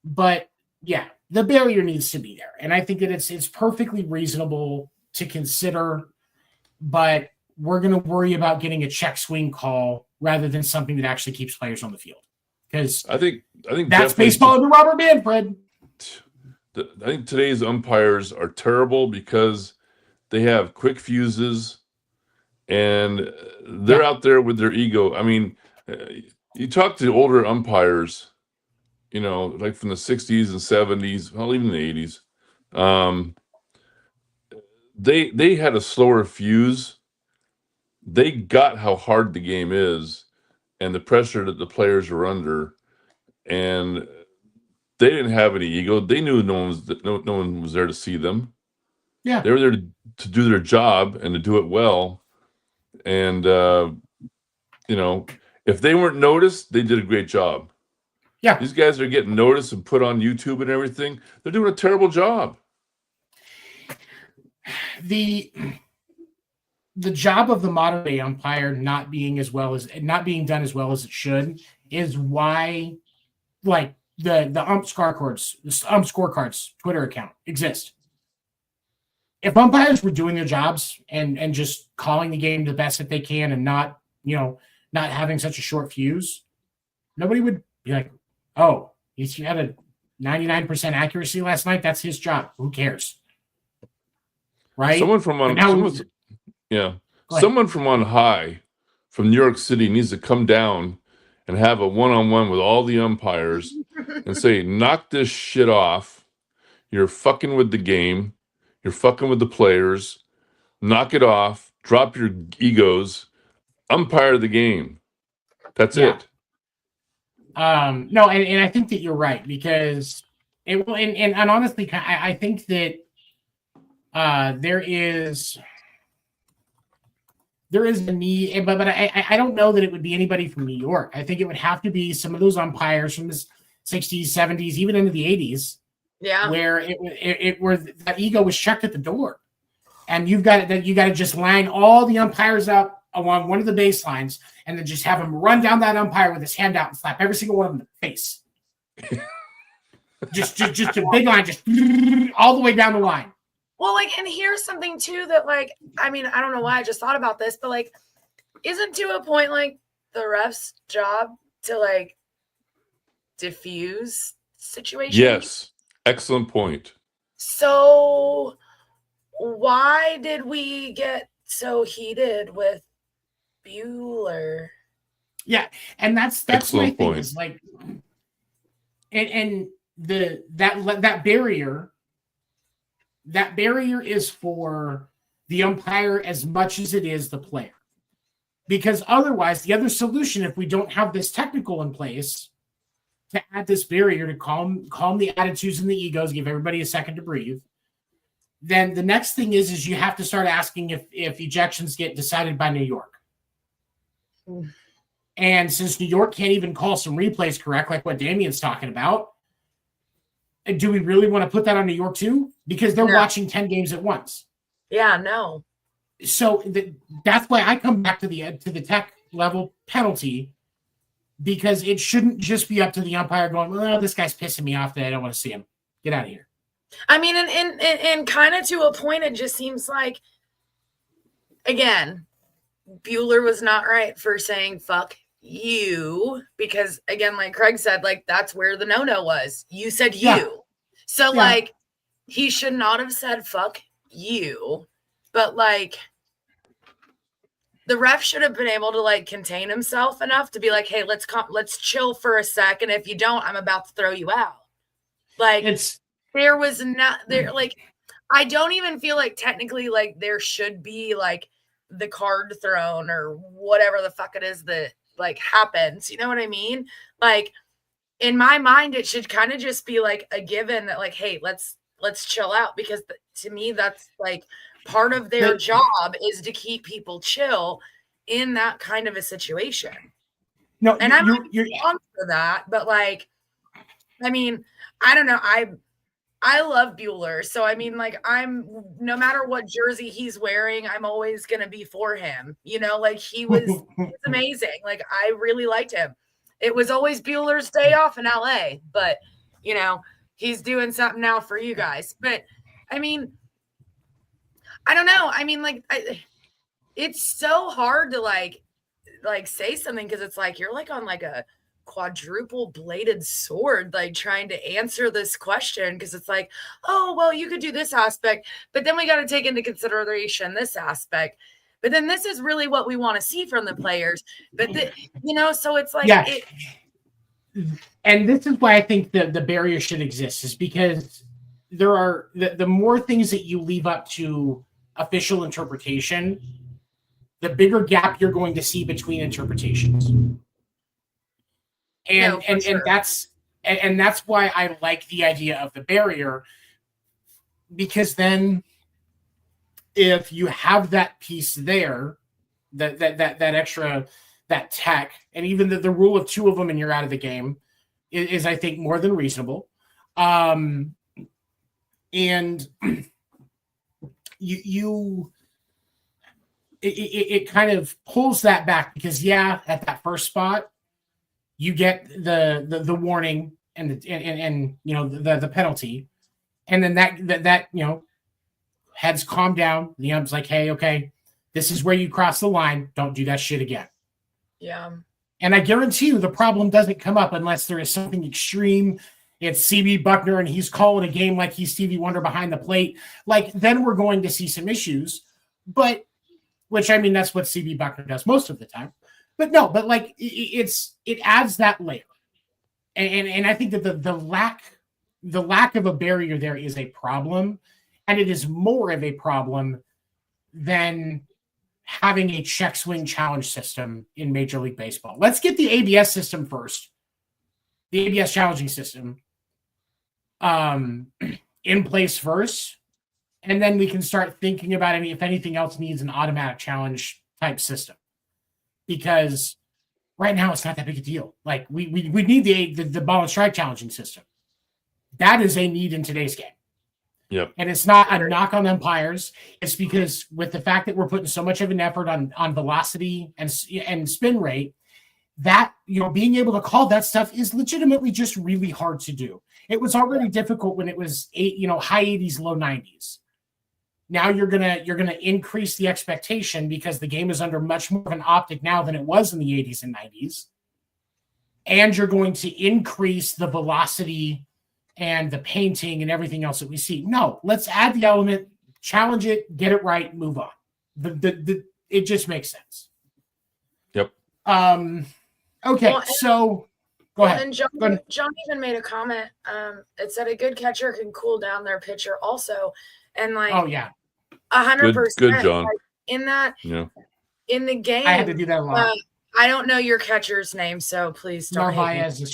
But yeah, the barrier needs to be there. And I think that it's perfectly reasonable to consider, but we're going to worry about getting a check swing call rather than something that actually keeps players on the field. Because I think that's baseball under Robert Manfred. I think today's umpires are terrible because they have quick fuses and they're out there with their ego. I mean, you talk to older umpires, like from the 60s and 70s, well, even the 80s. They had a slower fuse. They got how hard the game is and the pressure that the players are under. And they didn't have any ego. They knew no one was there to see them. Yeah. They were there to do their job and to do it well. And, if they weren't noticed, they did a great job. Yeah. These guys are getting noticed and put on YouTube and everything. They're doing a terrible job. The job of the modern day umpire not being done as well as it should is why like the scorecards Twitter account exist. If umpires were doing their jobs and just calling the game the best that they can and not having such a short fuse, nobody would be like, oh, he had a 99% accuracy last night. That's his job. Who cares? Right? Someone from on high from New York City needs to come down and have a one-on-one with all the umpires and say, knock this shit off. You're fucking with the game. You're fucking with the players. Knock it off. Drop your egos. Umpire the game. That's it. No, and I think that you're right, because it will, and honestly, I think that there is a need, but I don't know that it would be anybody from New York. I think it would have to be some of those umpires from the 60s, 70s, even into the 80s. Yeah, where where the ego was checked at the door, and you got to just line all the umpires up along one of the baselines, and then just have him run down that umpire with his hand out and slap every single one of them in the face. just a big line, just all the way down the line. Well, like, and here's something too that, like, I mean, I don't know why I just thought about this, but like, isn't to a point like the ref's job to like diffuse situations? Yes. Excellent point. So why did we get so heated with Bueller? Yeah, and that's excellent my thing point. Is like, and that barrier is for the umpire as much as it is the player, because otherwise the other solution, if we don't have this technical in place to add this barrier to calm the attitudes and the egos, give everybody a second to breathe, then the next thing is you have to start asking if ejections get decided by New York. And since New York can't even call some replays correct, like what Damien's talking about, do we really want to put that on New York too? Because they're watching 10 games at once. Yeah, no. So that's why I come back to the tech level penalty, because it shouldn't just be up to the umpire going, well, this guy's pissing me off that I don't want to see him. Get out of here. I mean, and kind of to a point, it just seems like, again, Bueller was not right for saying fuck you, because, again, like Craig said, like, that's where the no-no was. You said you. Yeah. So, like, he should not have said fuck you, but, like, the ref should have been able to like contain himself enough to be like, hey, let's chill for a second. If you don't, I'm about to throw you out. Like, there was not there. Like, I don't even feel like technically like there should be like the card thrown or whatever the fuck it is that like happens. You know what I mean? Like, in my mind, it should kind of just be like a given that like, hey, let's chill out, because to me, that's like part of their job is to keep people chill in that kind of a situation. No, and you're on for that, but like, I mean, I don't know. I love Bueller, so I mean, like, I'm no matter what jersey he's wearing, I'm always gonna be for him. You know, like he's amazing. Like, I really liked him. It was always Bueller's day off in LA, but you know, he's doing something now for you guys. But I mean, I don't know. I mean, like, it's so hard to like say something, because it's like you're like on like a quadruple bladed sword, like trying to answer this question, because it's like, oh, well, you could do this aspect, but then we got to take into consideration this aspect. But then this is really what we want to see from the players. But you know, so it's like, and this is why I think the barrier should exist, is because there are the more things that you leave up to official interpretation, the bigger gap you're going to see between interpretations. And that's why I like the idea of the barrier, because then if you have that piece there, that extra, that tech, and even the rule of two of them and you're out of the game is I think more than reasonable. And it kind of pulls that back, because at that first spot you get the warning and the penalty, and then that heads calm down. The ump's like, hey, okay, this is where you cross the line. Don't do that shit again. Yeah. And I guarantee you the problem doesn't come up unless there is something extreme. It's CB Buckner and he's calling a game like he's Stevie Wonder behind the plate. Like, then we're going to see some issues. But, which, I mean, that's what CB Buckner does most of the time. But no, but like, it adds that layer. And I think that the lack of a barrier there is a problem. And it is more of a problem than having a check swing challenge system in Major League Baseball. Let's get the ABS system first. The ABS challenging system in place first. And then we can start thinking about if anything else needs an automatic challenge type system. Because right now it's not that big a deal. Like we need the ball and strike challenging system. That is a need in today's game. Yep. And it's not a knock on umpires. It's because with the fact that we're putting so much of an effort on velocity and spin rate, that being able to call that stuff is legitimately just really hard to do. It was already difficult when it was high 80s, low 90s. Now you're gonna increase the expectation because the game is under much more of an optic now than it was in the 80s and 90s. And you're going to increase the velocity and the painting and everything else that we see. No, let's add the element, challenge it, get it right, move on. It just makes sense. Yep. Okay, so go ahead. And John even made a comment. It said a good catcher can cool down their pitcher also. And like, oh yeah, 100%. Good, John. Like in the game, I had to do that a lot. I don't know your catcher's name, so please don't. Narvaez is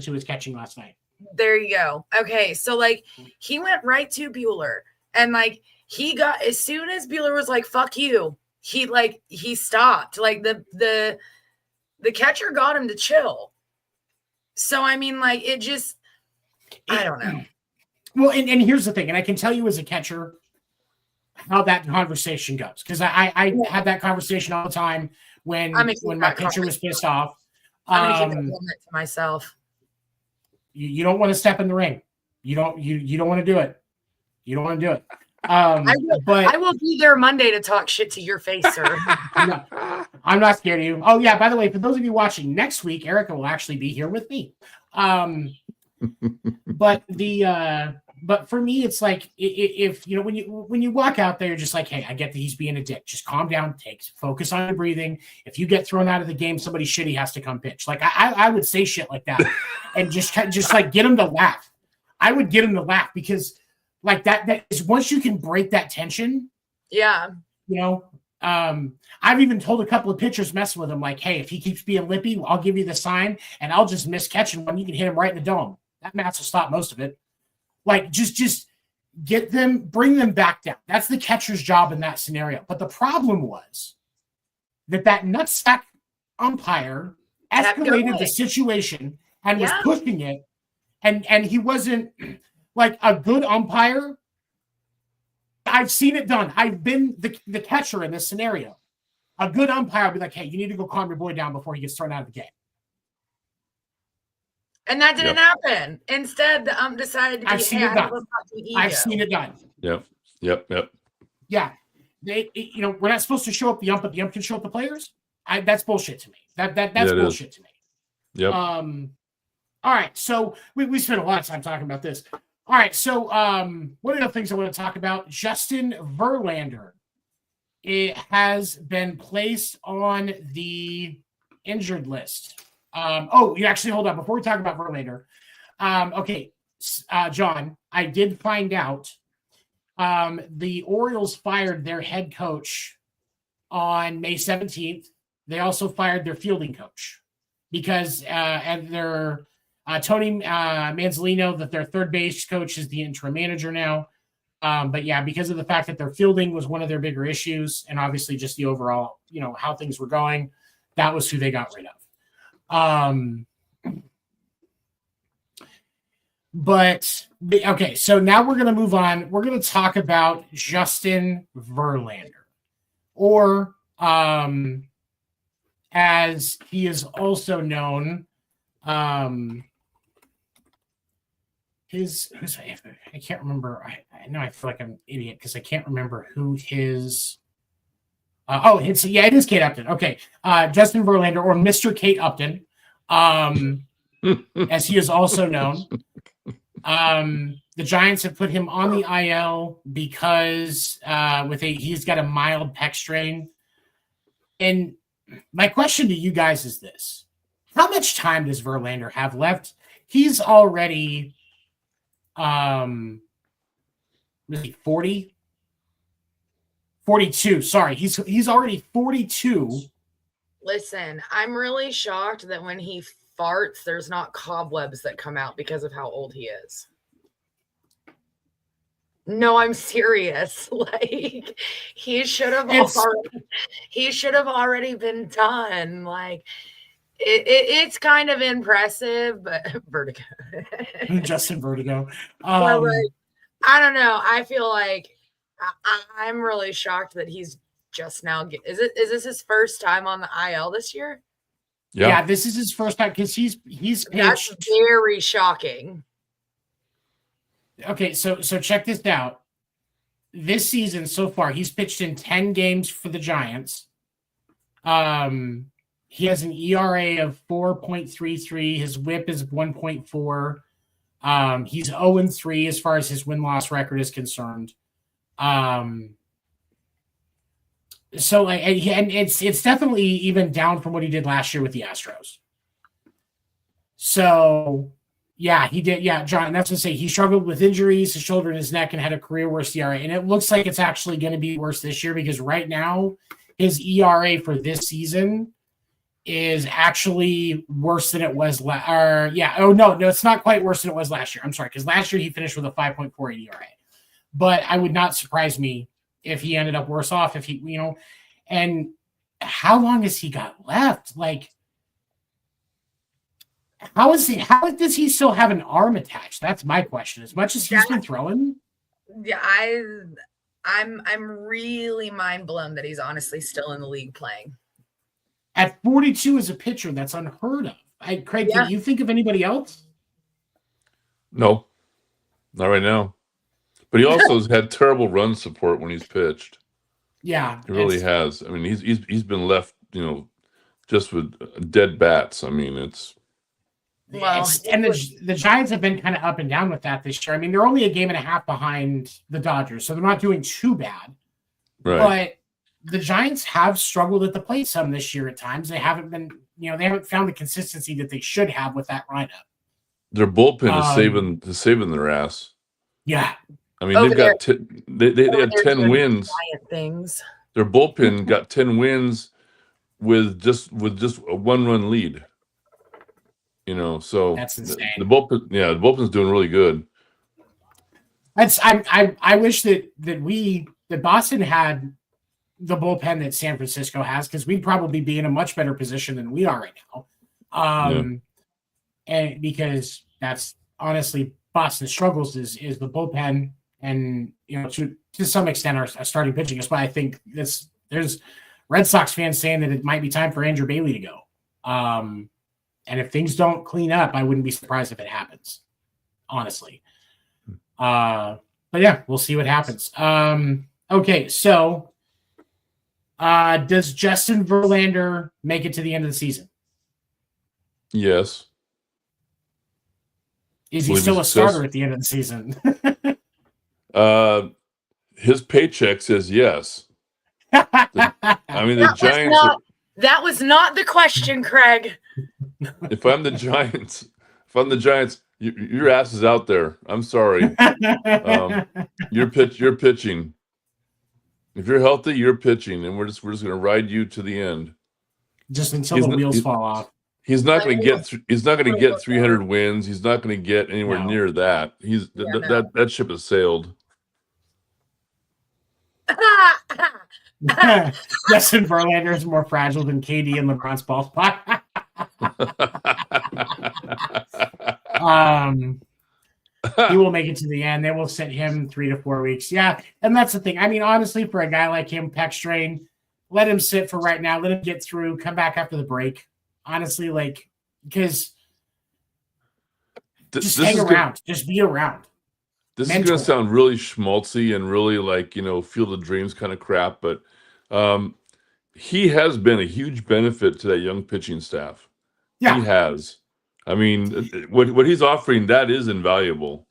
who was catching last night. There you go. Okay, so like he went right to Bueller, and like he got, as soon as Bueller was like "fuck you," he stopped. Like the catcher got him to chill. So I mean, like it just, I don't know. Well, and here's the thing, and I can tell you as a catcher how that conversation goes, because I have that conversation all the time when my pitcher was pissed off. I'm gonna keep that moment to myself. You don't want to step in the ring. You don't want to do it. You don't want to do it. I will be there Monday to talk shit to your face, sir. I'm not scared of you. Oh yeah, by the way, for those of you watching, next week Erika will actually be here with me. But for me, it's like if when you walk out there, you're just like, hey, I get that he's being a dick. Just calm down, focus on your breathing. If you get thrown out of the game, somebody shitty has to come pitch. Like I would say shit like that, and just like get him to laugh. I would get him to laugh because like that is once you can break that tension. Yeah. I've even told a couple of pitchers messing with him, like, hey, if he keeps being lippy, I'll give you the sign and I'll just miss catching one. You can hit him right in the dome. That match will stop most of it. Like, just get them, bring them back down. That's the catcher's job in that scenario. But the problem was that nutsack umpire escalated the situation and was pushing it. And he wasn't like a good umpire. I've seen it done. I've been the catcher in this scenario. A good umpire will be like, hey, you need to go calm your boy down before he gets thrown out of the game. And that didn't happen. Instead, the ump decided to be, I've seen it done. Yep. Yeah. We're not supposed to show up the ump, but the ump can show up the players. That's bullshit to me. That's bullshit to me. Yep. All right. So we spent a lot of time talking about this. All right. So one of the things I want to talk about, Justin Verlander. It has been placed on the injured list. You actually hold on before we talk about Verlander. Okay, John, I did find out the Orioles fired their head coach on May 17th. They also fired their fielding coach because and their Tony Manzolino, that their third base coach, is the interim manager now. But yeah, because of the fact that their fielding was one of their bigger issues, and obviously just the overall, how things were going, that was who they got rid of. But okay, so now we're going to move on. We're going to talk about Justin Verlander, or as he is also known, I can't remember. I know I feel like I'm an idiot because I can't remember who his. It is Kate Upton. Okay, Justin Verlander or Mr. Kate Upton, as he is also known. The Giants have put him on the IL because he's got a mild pec strain. And my question to you guys is this: how much time does Verlander have left? He's already, was he 40? 42. Sorry, he's already 42. Listen, I'm really shocked that when he farts, there's not cobwebs that come out because of how old he is. No, I'm serious. Like he should have already been done. Like it's kind of impressive, but vertigo. Justin Vertigo. But like, I don't know. I feel like I'm really shocked that he's just now. Is this his first time on the IL this year? Yeah, this is his first time because he's pitched. That's very shocking. Okay, so check this out. This season so far, he's pitched in 10 games for the Giants. He has an ERA of 4.33. His WHIP is 1.4. He's 0-3 as far as his win-loss record is concerned. So like, and it's definitely even down from what he did last year with the Astros. So yeah, he did. Yeah, John, that's to say he struggled with injuries, his shoulder and his neck, and had a career worst ERA. And it looks like it's actually going to be worse this year because right now his ERA for this season is actually worse than it was no, it's not quite worse than it was last year. I'm sorry, because last year he finished with a 5.48 ERA. But I would not surprise me if he ended up worse off, if he, and how long has he got left? Like, how does he still have an arm attached? That's my question. As much as he's been throwing. Yeah, I'm really mind blown that he's honestly still in the league playing. At 42 as a pitcher, that's unheard of. Craig, can you think of anybody else? No, not right now. But he also has had terrible run support when he's pitched. Yeah, he really has. I mean, he's been left, just with dead bats. I mean, it's. Well, and the Giants have been kind of up and down with that this year. I mean, they're only a game and a half behind the Dodgers, so they're not doing too bad. Right. But the Giants have struggled at the plate some this year at times. They haven't been, they haven't found the consistency that they should have with that lineup. Their bullpen is saving their ass. Yeah. I mean, they've got they had 10 wins. Things. Their bullpen got 10 wins with just a 1-run lead. So that's insane. The bullpen's doing really good. I wish that Boston had the bullpen that San Francisco has, because we'd probably be in a much better position than we are right now. And because that's honestly Boston's struggles is the bullpen, and to some extent our starting pitching. That's why I think there's Red Sox fans saying that it might be time for Andrew Bailey to go. And if things don't clean up, I wouldn't be surprised if it happens, honestly. But yeah, we'll see what happens. Okay, so does Justin Verlander make it to the end of the season? Yes. Is he still a starter at the end of the season? His paycheck says yes. The Giants. That was not the question, Craig. If I'm the Giants, your ass is out there. I'm sorry. You're pitching. If you're healthy, you're pitching, and we're just going to ride you to the end. Just until the wheels fall off. He's not going to get. He's not going to get 300 wins. He's not going to get anywhere near that. That ship has sailed. Justin Verlander is more fragile than KD and LeBron's ball spot. He will make it to the end. They will sit him 3 to 4 weeks. Yeah, and that's the thing. I mean, honestly, for a guy like him, pec strain, let him sit for right now. Let him get through. Come back after the break. Honestly, because Just hang around. Just be around. This is going to sound really schmaltzy and really like, Field of Dreams kind of crap, but he has been a huge benefit to that young pitching staff. Yeah. He has. I mean, what he's offering, that is invaluable.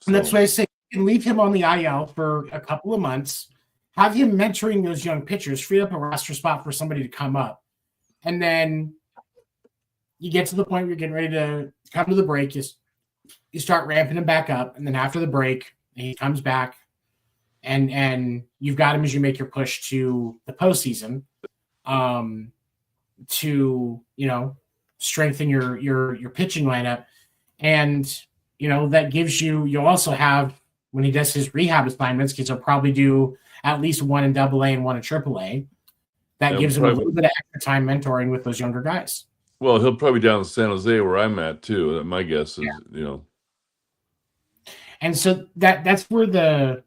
And that's why I say you can leave him on the IL for a couple of months, have him mentoring those young pitchers, free up a roster spot for somebody to come up. And then you get to the point where you're getting ready to come to the break. You start ramping him back up. And then after the break, he comes back and you've got him as you make your push to the postseason to, strengthen your pitching lineup. And, that gives you'll also have, when he does his rehab assignments, because he'll probably do at least one in AA and one in AAA. That gives him a little bit of extra time mentoring with those younger guys. Well, he'll probably be down in San Jose where I'm at too. My guess is, And so that's where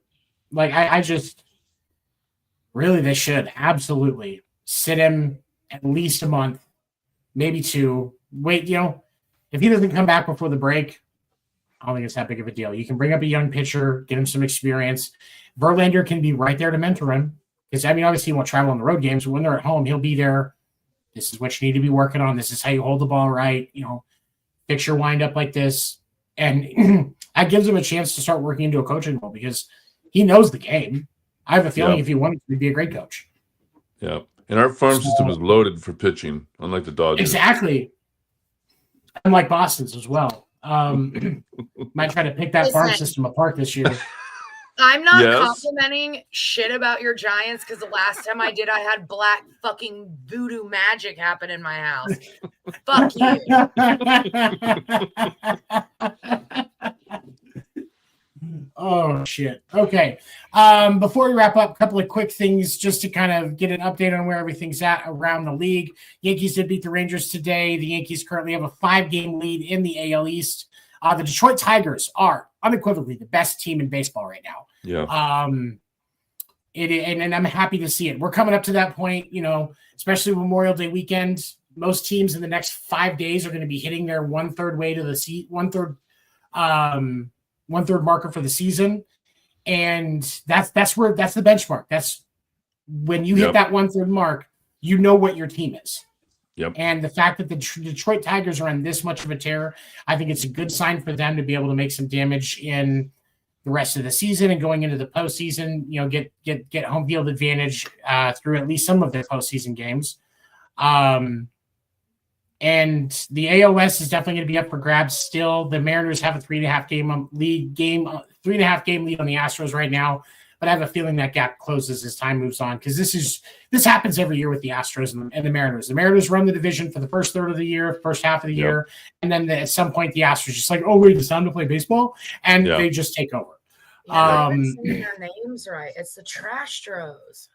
I just really, they should absolutely sit him at least a month, maybe 2. Wait, if he doesn't come back before the break, I don't think it's that big of a deal. You can bring up a young pitcher, get him some experience. Verlander can be right there to mentor him. Because, obviously he won't travel on the road games, but when they're at home, he'll be there. This is what you need to be working on. This is how you hold the ball right. Fix your wind up like this. And that gives him a chance to start working into a coaching role because he knows the game. I have a feeling if he wanted to, he'd be a great coach. Yeah. And our farm system is loaded for pitching, unlike the Dodgers. Exactly. Unlike Boston's as well. Might try to pick that farm system apart this year. I'm not complimenting shit about your Giants because the last time I did, I had black fucking voodoo magic happen in my house. Fuck you. Oh, shit. Okay. Before we wrap up, a couple of quick things just to kind of get an update on where everything's at around the league. Yankees did beat the Rangers today. The Yankees currently have a 5-game lead in the AL East. The Detroit Tigers are unequivocally the best team in baseball right now. Yeah. And I'm happy to see it. We're coming up to that point, especially Memorial Day weekend. Most teams in the next 5 days are going to be hitting their one-third way to the one-third marker for the season. And that's the benchmark. That's when you hit that one-third mark, you know what your team is. Yep. And the fact that the Detroit Tigers are on this much of a tear, I think it's a good sign for them to be able to make some damage in the rest of the season and going into the postseason, get home field advantage through at least some of their postseason games. And the AOS is definitely going to be up for grabs still. The Mariners have a 3.5 game lead on the Astros right now. But I have a feeling that gap closes as time moves on because this happens every year with the Astros and the Mariners. The Mariners run the division for the first third of the year, first half of the year, and then at some point the Astros just like, oh wait, it's time to play baseball, and they just take over. Saying their names right. It's the Trastros.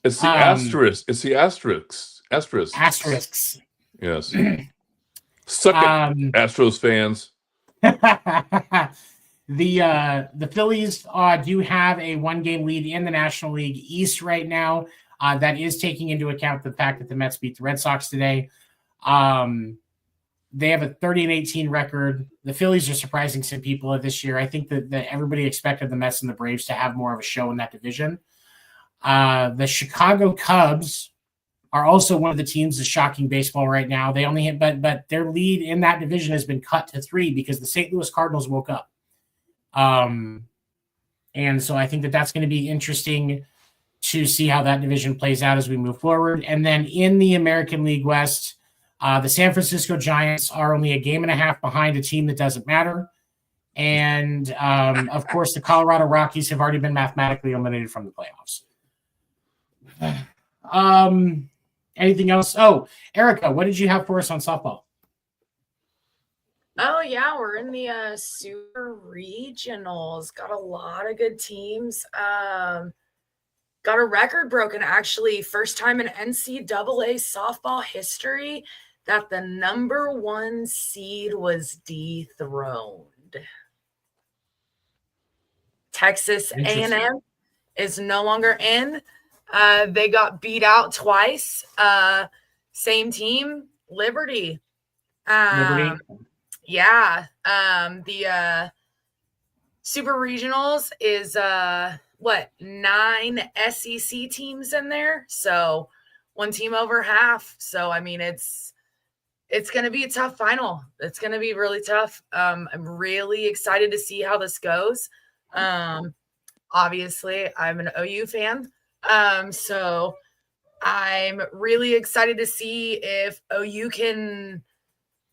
It's the asterisk. It's the asterisks. Asterisks. Yes. Suck it, Astros fans. The Phillies do have a 1-game lead in the National League East right now. That is taking into account the fact that the Mets beat the Red Sox today. They have a 30-18 record. The Phillies are surprising some people this year. I think that everybody expected the Mets and the Braves to have more of a show in that division. The Chicago Cubs are also one of the teams that's shocking baseball right now. They only hit, but their lead in that division has been cut to 3 because the St. Louis Cardinals woke up. And so I think that that's going to be interesting to see how that division plays out as we move forward. And then in the American League West, the San Francisco Giants are only a game and a half behind a team that doesn't matter. And, of course, the Colorado Rockies have already been mathematically eliminated from the playoffs. Anything else? Oh, Erika, what did you have for us on softball? Oh, yeah, we're in the Super Regionals. Got a lot of good teams. Got a record broken, actually. First time in NCAA softball history that the number 1 seed was dethroned. Texas A&M is no longer in. They got beat out twice. Same team, Liberty. Liberty. Yeah. The Super Regionals is 9 SEC teams in there. So one team over half. So I mean it's going to be a tough final. It's going to be really tough. I'm really excited to see how this goes. Obviously, I'm an OU fan. So I'm really excited to see if OU can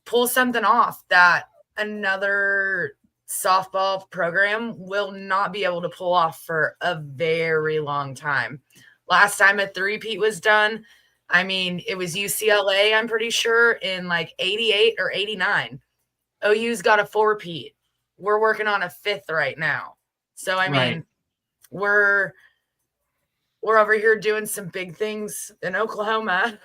pull something off that another softball program will not be able to pull off for a very long time. Last time a three-peat was done, I mean, it was UCLA, I'm pretty sure, in like 88 or 89. OU's got a four-peat. We're working on a fifth right now. So, I mean, we're over here doing some big things in Oklahoma.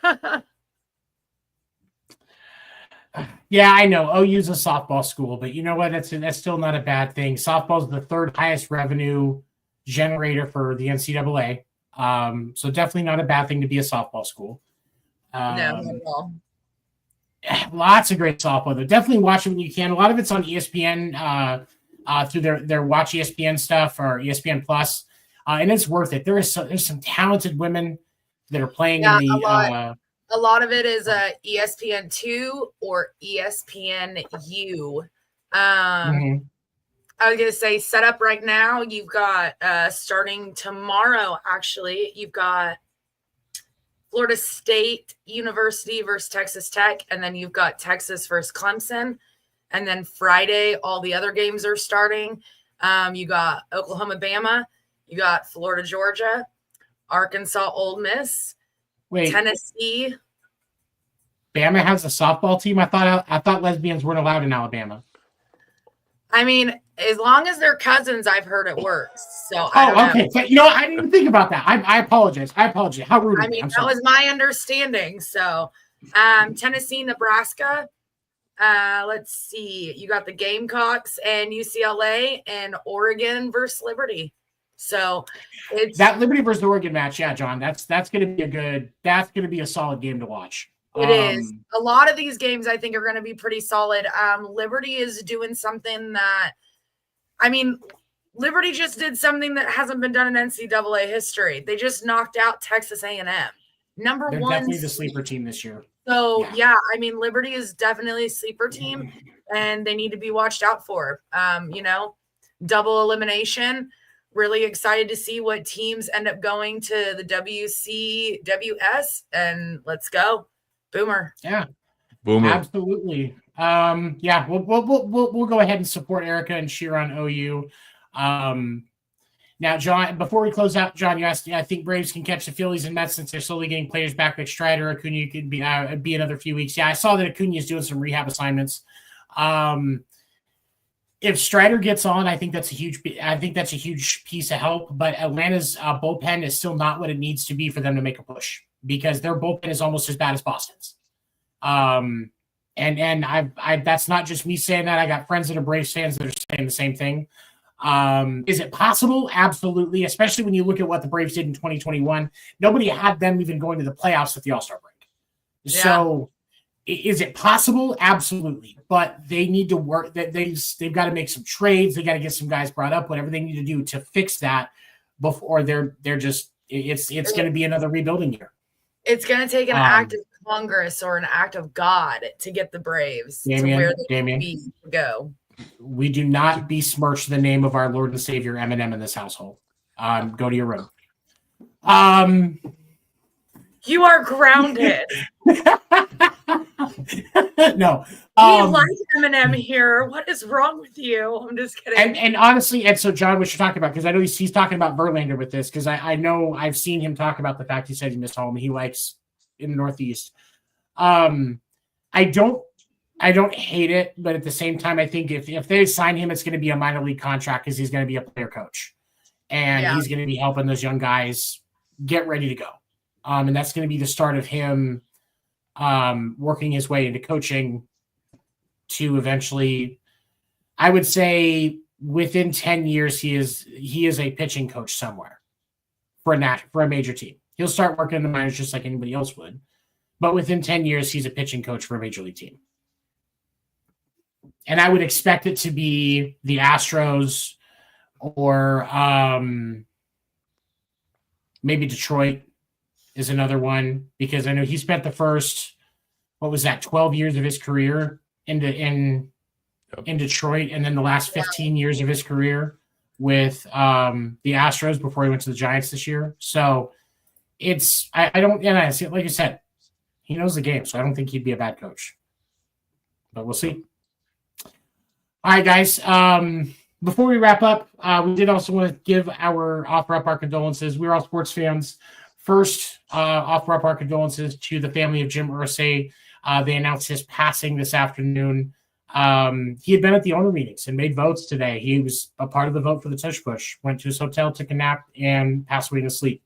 Yeah, I know. OU's a softball school, but you know what? That's still not a bad thing. Softball's the third highest revenue generator for the NCAA. So definitely not a bad thing to be a softball school. No, not at all. Lots of great softball, though. Definitely watch it when you can. A lot of it's on ESPN through their Watch ESPN stuff or ESPN Plus, and it's worth it. There's some talented women that are playing in the. A lot of it is ESPN2 or ESPNU. I was going to say set up right now. You've got starting tomorrow, actually, you've got Florida State University versus Texas Tech, and then you've got Texas versus Clemson. And then Friday, all the other games are starting. You got Oklahoma, Bama. You got Florida, Georgia, Arkansas, Ole Miss. Wait, Tennessee. Bama has a softball team. I thought lesbians weren't allowed in Alabama. I mean, as long as they're cousins, I've heard it works. So okay. So, I didn't even think about that. I apologize. How rude. I mean, that was my understanding. So, Tennessee, Nebraska. Let's see. You got the Gamecocks and UCLA and Oregon versus Liberty. So it's that Liberty versus Oregon match. Yeah, John, that's going to be a solid game to watch. It is. A lot of these games I think are going to be pretty solid. Liberty is doing something that, I mean, Liberty just did something that hasn't been done in NCAA history. They just knocked out Texas A&M. They're definitely the sleeper team this year. So yeah, I mean, Liberty is definitely a sleeper team, and they need to be watched out for. Double elimination. Really excited to see what teams end up going to the WCWS, and let's go, Boomer. Yeah, Boomer. Absolutely. We'll go ahead and support Erika and cheer on OU. Now, John, before we close out, John, you asked, I think Braves can catch the Phillies and Mets since they're slowly getting players back like Strider. Acuna could be another few weeks. Yeah, I saw that Acuna is doing some rehab assignments. If Strider gets on, I think that's a huge piece of help. But Atlanta's bullpen is still not what it needs to be for them to make a push because their bullpen is almost as bad as Boston's. And I that's not just me saying that. I got friends that are Braves fans that are saying the same thing. Is it possible? Absolutely. Especially when you look at what the Braves did in 2021. Nobody had them even going to the playoffs at the All-Star break. Yeah. So is it possible? Absolutely. But they need to work that they've got to make some trades. They got to get some guys brought up, whatever they need to do to fix that before they're just, it's going to be another rebuilding year. It's going to take an act of Congress or an act of God to get the Braves to where they need to go. We do not besmirch the name of our Lord and Savior Eminem in this household. Go to your room. You are grounded. No. We like Eminem here. What is wrong with you? I'm just kidding. And honestly, and so John, what you're talking about, because I know he's talking about Verlander with this, because I know I've seen him talk about the fact he said he missed home. He likes in the Northeast. I don't hate it, but at the same time, I think if they sign him, it's going to be a minor league contract because he's going to be a player coach. And he's going to be helping those young guys get ready to go. And that's going to be the start of him working his way into coaching to eventually, I would say within 10 years, he is a pitching coach somewhere for a major team. He'll start working in the minors just like anybody else would. But within 10 years, he's a pitching coach for a major league team. And I would expect it to be the Astros or maybe Detroit is another one, because I know he spent the first, 12 years of his career in Detroit, and then the last 15 years of his career with the Astros before he went to the Giants this year. So it's I don't, and I see, like you said, he knows the game, so I don't think he'd be a bad coach. But we'll see. All right, guys. Before we wrap up, we did also want to offer up our condolences. We're all sports fans. First, offer up our condolences to the family of Jim Irsay. They announced his passing this afternoon. He had been at the owner meetings and made votes today. He was a part of the vote for the tush push, went to his hotel, took a nap, and passed away in his sleep.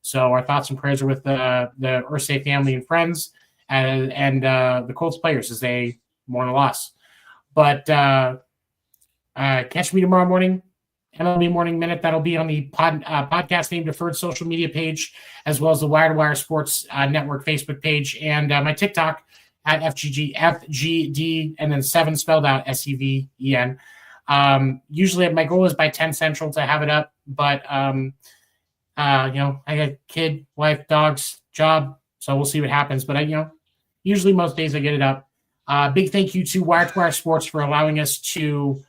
So our thoughts and prayers are with the Irsay family and friends and the Colts players as they mourn a loss. But catch me tomorrow morning, MLB Morning Minute. That'll be on the podcast name Deferred social media page, as well as the Wire to Wire Sports Network Facebook page, and my TikTok at FGD, and then 7 spelled out SEVEN. Usually my goal is by 10 Central to have it up, but I got kid, wife, dogs, job, so we'll see what happens. But usually most days I get it up. Big thank you to Wire Sports for allowing us to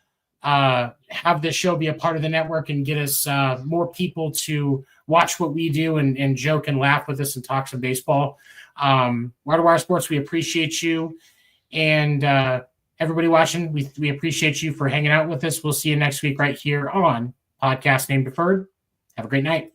have this show be a part of the network and get us more people to watch what we do and joke and laugh with us and talk some baseball. Wire Sports, we appreciate you. And everybody watching, we appreciate you for hanging out with us. We'll see you next week right here on Podcast Name Deferred. Have a great night.